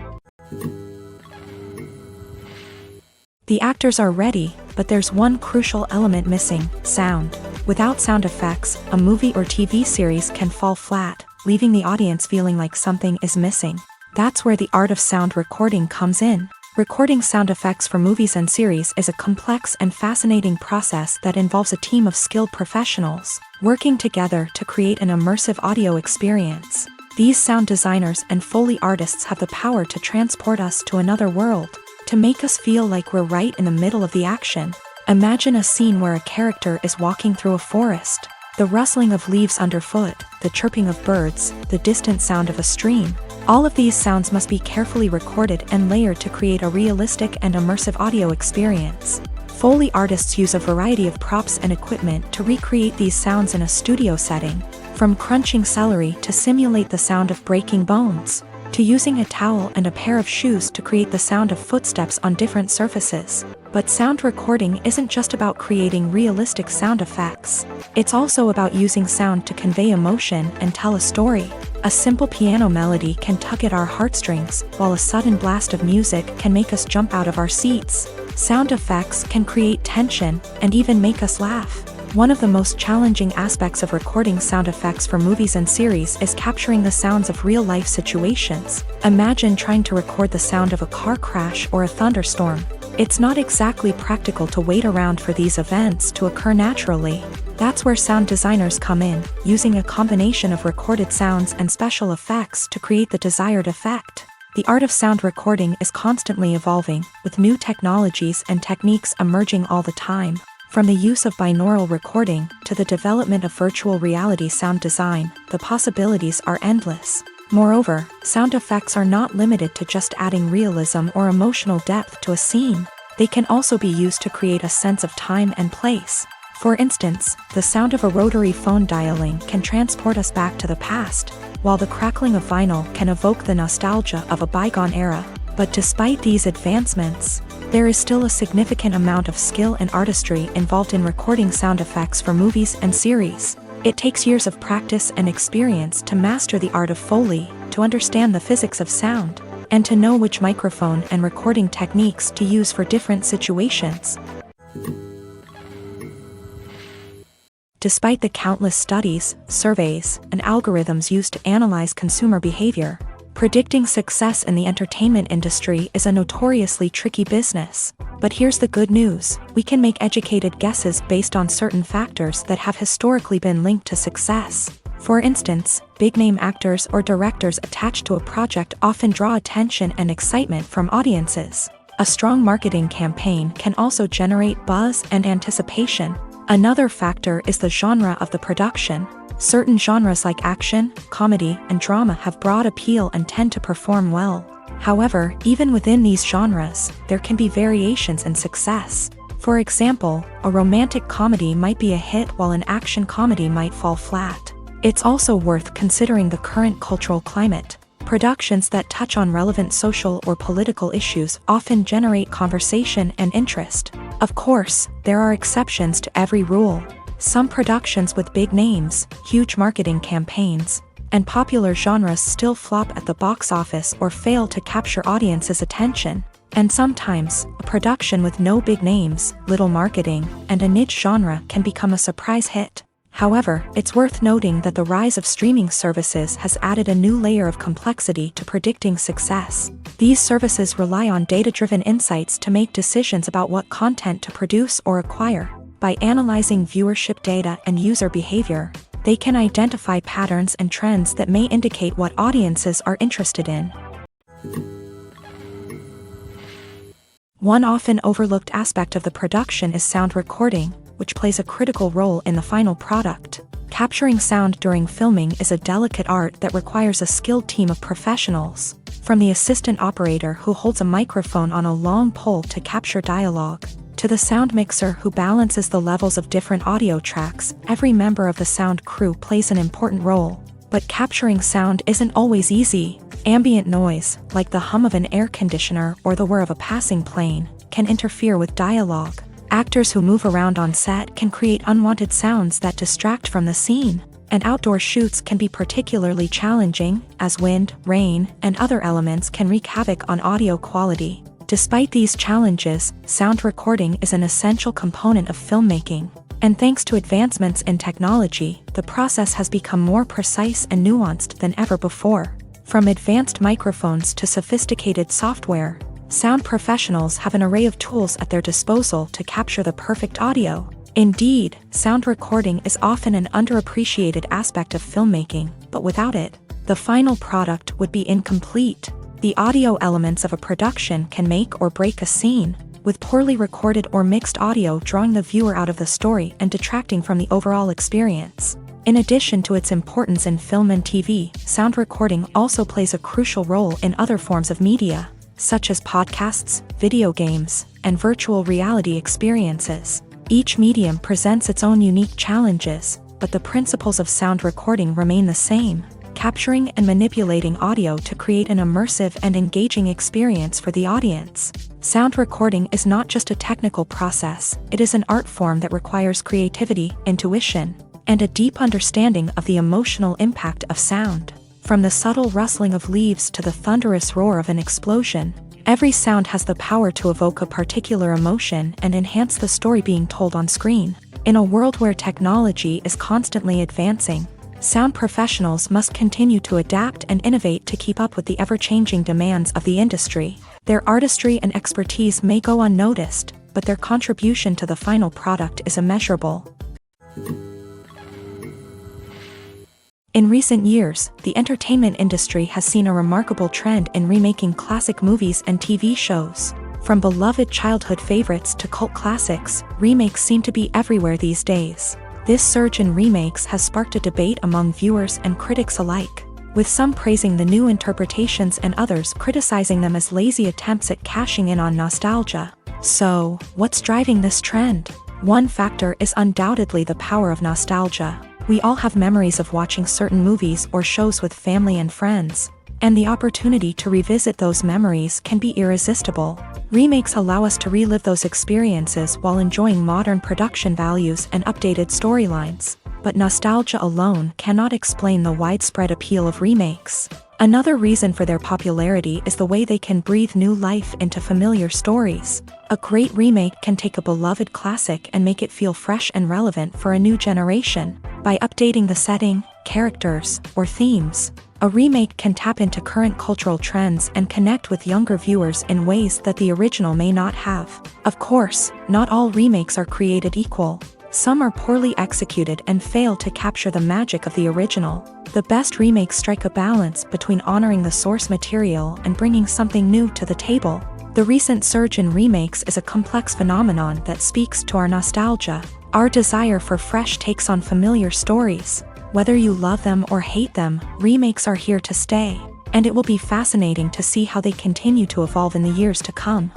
The actors are ready, but there's one crucial element missing: sound. Without sound effects, a movie or TV series can fall flat, leaving the audience feeling like something is missing. That's where the art of sound recording comes in. Recording sound effects for movies and series is a complex and fascinating process that involves a team of skilled professionals working together to create an immersive audio experience. These sound designers and Foley artists have the power to transport us to another world, to make us feel like we're right in the middle of the action. Imagine a scene where a character is walking through a forest. The rustling of leaves underfoot, the chirping of birds, the distant sound of a stream. All of these sounds must be carefully recorded and layered to create a realistic and immersive audio experience. Foley artists use a variety of props and equipment to recreate these sounds in a studio setting, from crunching celery to simulate the sound of breaking bones, to using a towel and a pair of shoes to create the sound of footsteps on different surfaces. But sound recording isn't just about creating realistic sound effects. It's also about using sound to convey emotion and tell a story. A simple piano melody can tug at our heartstrings, while a sudden blast of music can make us jump out of our seats. Sound effects can create tension and even make us laugh. One of the most challenging aspects of recording sound effects for movies and series is capturing the sounds of real-life situations. Imagine trying to record the sound of a car crash or a thunderstorm. It's not exactly practical to wait around for these events to occur naturally. That's where sound designers come in, using a combination of recorded sounds and special effects to create the desired effect. The art of sound recording is constantly evolving, with new technologies and techniques emerging all the time. From the use of binaural recording to the development of virtual reality sound design, the possibilities are endless. Moreover, sound effects are not limited to just adding realism or emotional depth to a scene. They can also be used to create a sense of time and place. For instance, the sound of a rotary phone dialing can transport us back to the past, while the crackling of vinyl can evoke the nostalgia of a bygone era. But despite these advancements, there is still a significant amount of skill and artistry involved in recording sound effects for movies and series. It takes years of practice and experience to master the art of Foley, to understand the physics of sound, and to know which microphone and recording techniques to use for different situations. Despite the countless studies, surveys, and algorithms used to analyze consumer behavior, predicting success in the entertainment industry is a notoriously tricky business. But here's the good news: we can make educated guesses based on certain factors that have historically been linked to success. For instance, big-name actors or directors attached to a project often draw attention and excitement from audiences. A strong marketing campaign can also generate buzz and anticipation. Another factor is the genre of the production. Certain genres like action, comedy, and drama have broad appeal and tend to perform well. However, even within these genres, there can be variations in success. For example, a romantic comedy might be a hit while an action comedy might fall flat. It's also worth considering the current cultural climate. Productions that touch on relevant social or political issues often generate conversation and interest. Of course, there are exceptions to every rule. Some productions with big names, huge marketing campaigns, and popular genres still flop at the box office or fail to capture audiences' attention. And sometimes, a production with no big names, little marketing, and a niche genre can become a surprise hit. However, it's worth noting that the rise of streaming services has added a new layer of complexity to predicting success. These services rely on data-driven insights to make decisions about what content to produce or acquire. By analyzing viewership data and user behavior, they can identify patterns and trends that may indicate what audiences are interested in. One often overlooked aspect of the production is sound recording, which plays a critical role in the final product. Capturing sound during filming is a delicate art that requires a skilled team of professionals. From the assistant operator who holds a microphone on a long pole to capture dialogue, to the sound mixer who balances the levels of different audio tracks, every member of the sound crew plays an important role. But capturing sound isn't always easy. Ambient noise, like the hum of an air conditioner or the whir of a passing plane, can interfere with dialogue. Actors who move around on set can create unwanted sounds that distract from the scene. And outdoor shoots can be particularly challenging, as wind, rain, and other elements can wreak havoc on audio quality. Despite these challenges, sound recording is an essential component of filmmaking. And thanks to advancements in technology, the process has become more precise and nuanced than ever before. From advanced microphones to sophisticated software, sound professionals have an array of tools at their disposal to capture the perfect audio. Indeed, sound recording is often an underappreciated aspect of filmmaking, but without it, the final product would be incomplete. The audio elements of a production can make or break a scene, with poorly recorded or mixed audio drawing the viewer out of the story and detracting from the overall experience. In addition to its importance in film and TV, sound recording also plays a crucial role in other forms of media, such as podcasts, video games, and virtual reality experiences. Each medium presents its own unique challenges, but the principles of sound recording remain the same: capturing and manipulating audio to create an immersive and engaging experience for the audience. Sound recording is not just a technical process, it is an art form that requires creativity, intuition, and a deep understanding of the emotional impact of sound. From the subtle rustling of leaves to the thunderous roar of an explosion, every sound has the power to evoke a particular emotion and enhance the story being told on screen. In a world where technology is constantly advancing, sound professionals must continue to adapt and innovate to keep up with the ever-changing demands of the industry. Their artistry and expertise may go unnoticed, but their contribution to the final product is immeasurable. In recent years, the entertainment industry has seen a remarkable trend in remaking classic movies and TV shows. From beloved childhood favorites to cult classics, remakes seem to be everywhere these days. This surge in remakes has sparked a debate among viewers and critics alike, with some praising the new interpretations and others criticizing them as lazy attempts at cashing in on nostalgia. So, what's driving this trend? One factor is undoubtedly the power of nostalgia. We all have memories of watching certain movies or shows with family and friends, and the opportunity to revisit those memories can be irresistible. Remakes allow us to relive those experiences while enjoying modern production values and updated storylines. But nostalgia alone cannot explain the widespread appeal of remakes. Another reason for their popularity is the way they can breathe new life into familiar stories. A great remake can take a beloved classic and make it feel fresh and relevant for a new generation. By updating the setting, characters, or themes, a remake can tap into current cultural trends and connect with younger viewers in ways that the original may not have. Of course, not all remakes are created equal. Some are poorly executed and fail to capture the magic of the original. The best remakes strike a balance between honoring the source material and bringing something new to the table. The recent surge in remakes is a complex phenomenon that speaks to our nostalgia, our desire for fresh takes on familiar stories. Whether you love them or hate them, remakes are here to stay, and it will be fascinating to see how they continue to evolve in the years to come.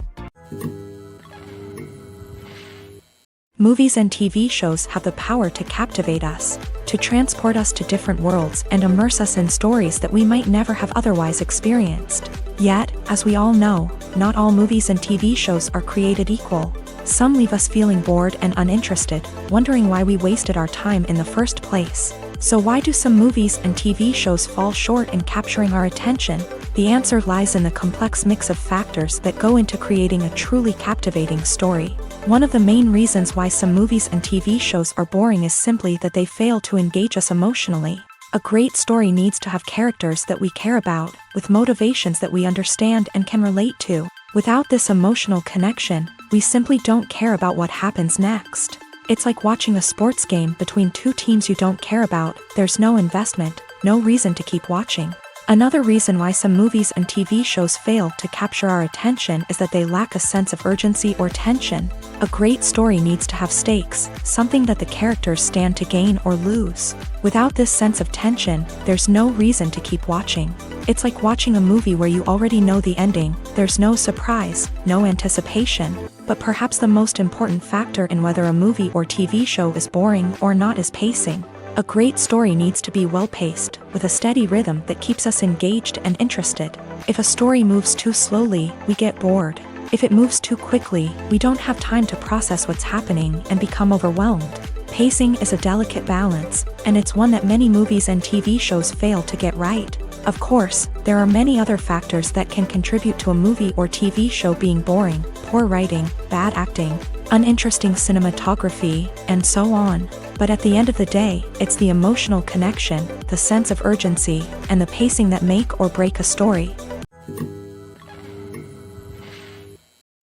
Movies and TV shows have the power to captivate us, to transport us to different worlds and immerse us in stories that we might never have otherwise experienced. Yet, as we all know, not all movies and TV shows are created equal. Some leave us feeling bored and uninterested, wondering why we wasted our time in the first place. So why do some movies and TV shows fall short in capturing our attention? The answer lies in the complex mix of factors that go into creating a truly captivating story. One of the main reasons why some movies and TV shows are boring is simply that they fail to engage us emotionally. A great story needs to have characters that we care about, with motivations that we understand and can relate to. Without this emotional connection, we simply don't care about what happens next. It's like watching a sports game between two teams you don't care about. There's no investment, no reason to keep watching. Another reason why some movies and TV shows fail to capture our attention is that they lack a sense of urgency or tension. A great story needs to have stakes, something that the characters stand to gain or lose. Without this sense of tension, there's no reason to keep watching. It's like watching a movie where you already know the ending. There's no surprise, no anticipation. But perhaps the most important factor in whether a movie or TV show is boring or not is pacing. A great story needs to be well-paced, with a steady rhythm that keeps us engaged and interested. If a story moves too slowly, we get bored. If it moves too quickly, we don't have time to process what's happening and become overwhelmed. Pacing is a delicate balance, and it's one that many movies and TV shows fail to get right. Of course, there are many other factors that can contribute to a movie or TV show being boring: poor writing, bad acting, uninteresting cinematography, and so on. But at the end of the day, it's the emotional connection, the sense of urgency, and the pacing that make or break a story.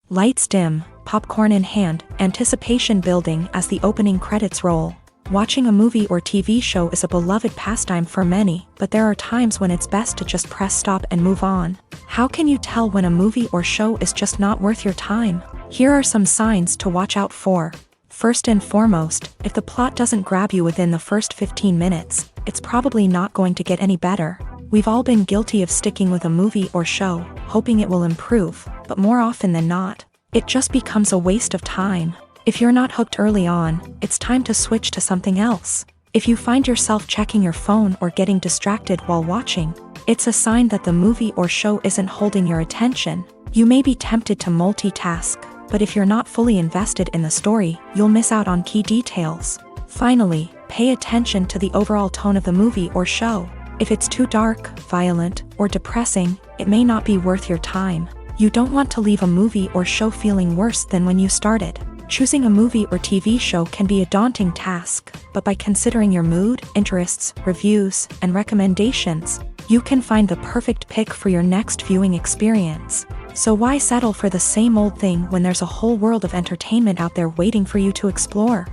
Lights dim, popcorn in hand, anticipation building as the opening credits roll. Watching a movie or TV show is a beloved pastime for many, but there are times when it's best to just press stop and move on. How can you tell when a movie or show is just not worth your time? Here are some signs to watch out for. First and foremost, if the plot doesn't grab you within the first 15 minutes, it's probably not going to get any better. We've all been guilty of sticking with a movie or show, hoping it will improve, but more often than not, it just becomes a waste of time. If you're not hooked early on, it's time to switch to something else. If you find yourself checking your phone or getting distracted while watching, it's a sign that the movie or show isn't holding your attention. You may be tempted to multitask, but if you're not fully invested in the story, you'll miss out on key details. Finally, pay attention to the overall tone of the movie or show. If it's too dark, violent, or depressing, it may not be worth your time. You don't want to leave a movie or show feeling worse than when you started. Choosing a movie or TV show can be a daunting task, but by considering your mood, interests, reviews, and recommendations, you can find the perfect pick for your next viewing experience. So why settle for the same old thing when there's a whole world of entertainment out there waiting for you to explore?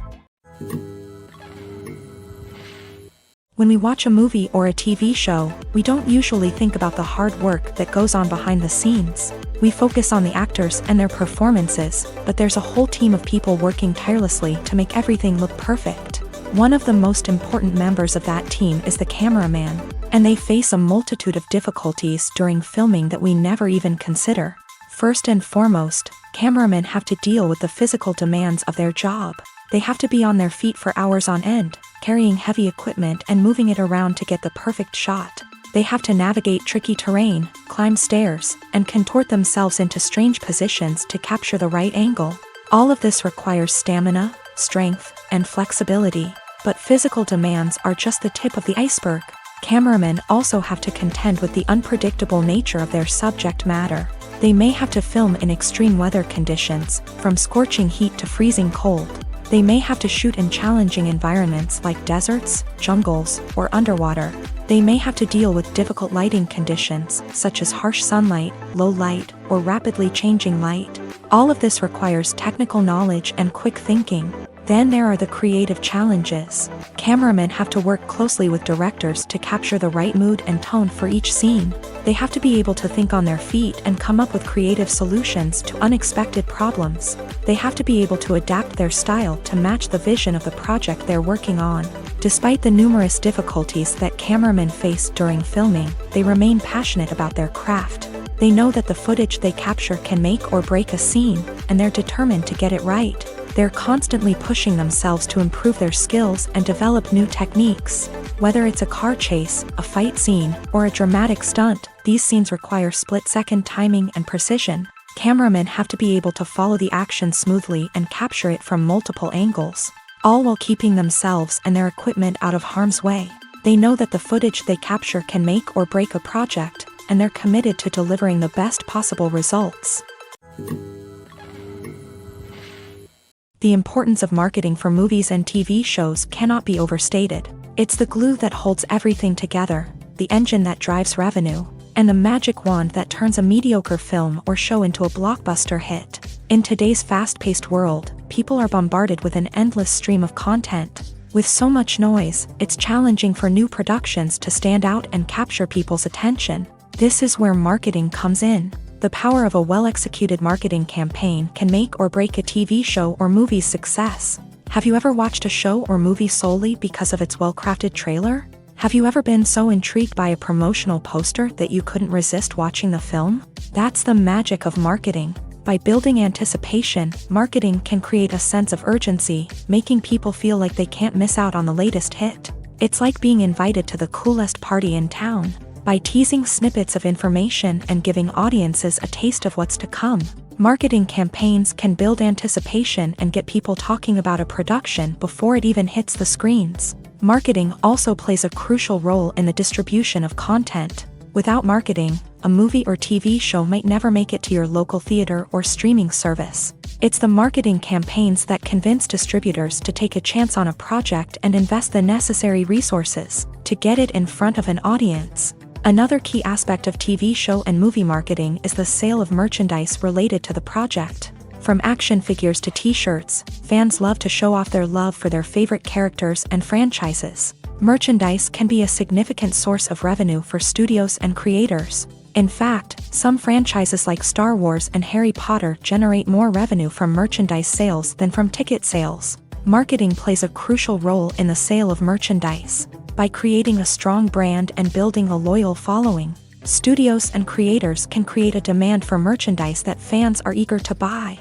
When we watch a movie or a TV show, we don't usually think about the hard work that goes on behind the scenes. We focus on the actors and their performances, but there's a whole team of people working tirelessly to make everything look perfect. One of the most important members of that team is the cameraman, and they face a multitude of difficulties during filming that we never even consider. First and foremost, cameramen have to deal with the physical demands of their job. They have to be on their feet for hours on end, carrying heavy equipment and moving it around to get the perfect shot. They have to navigate tricky terrain, climb stairs, and contort themselves into strange positions to capture the right angle. All of this requires stamina, strength, and flexibility. But physical demands are just the tip of the iceberg. Cameramen also have to contend with the unpredictable nature of their subject matter. They may have to film in extreme weather conditions, from scorching heat to freezing cold. They may have to shoot in challenging environments like deserts, jungles, or underwater. They may have to deal with difficult lighting conditions, such as harsh sunlight, low light, or rapidly changing light. All of this requires technical knowledge and quick thinking. Then there are the creative challenges. Cameramen have to work closely with directors to capture the right mood and tone for each scene. They have to be able to think on their feet and come up with creative solutions to unexpected problems. They have to be able to adapt their style to match the vision of the project they're working on. Despite the numerous difficulties that cameramen face during filming, they remain passionate about their craft. They know that the footage they capture can make or break a scene, and they're determined to get it right. They're constantly pushing themselves to improve their skills and develop new techniques. Whether it's a car chase, a fight scene, or a dramatic stunt, these scenes require split-second timing and precision. Cameramen have to be able to follow the action smoothly and capture it from multiple angles, all while keeping themselves and their equipment out of harm's way. They know that the footage they capture can make or break a project, and they're committed to delivering the best possible results. The importance of marketing for movies and TV shows cannot be overstated. It's the glue that holds everything together, the engine that drives revenue, and the magic wand that turns a mediocre film or show into a blockbuster hit. In today's fast-paced world, people are bombarded with an endless stream of content. With so much noise, it's challenging for new productions to stand out and capture people's attention. This is where marketing comes in. The power of a well-executed marketing campaign can make or break a TV show or movie's success. Have you ever watched a show or movie solely because of its well-crafted trailer? Have you ever been so intrigued by a promotional poster that you couldn't resist watching the film? That's the magic of marketing. By building anticipation, marketing can create a sense of urgency, making people feel like they can't miss out on the latest hit. It's like being invited to the coolest party in town. By teasing snippets of information and giving audiences a taste of what's to come, marketing campaigns can build anticipation and get people talking about a production before it even hits the screens. Marketing also plays a crucial role in the distribution of content. Without marketing, a movie or TV show might never make it to your local theater or streaming service. It's the marketing campaigns that convince distributors to take a chance on a project and invest the necessary resources to get it in front of an audience. Another key aspect of TV show and movie marketing is the sale of merchandise related to the project. From action figures to t-shirts, fans love to show off their love for their favorite characters and franchises. Merchandise can be a significant source of revenue for studios and creators. In fact, some franchises like Star Wars and Harry Potter generate more revenue from merchandise sales than from ticket sales. Marketing plays a crucial role in the sale of merchandise. By creating a strong brand and building a loyal following, studios and creators can create a demand for merchandise that fans are eager to buy.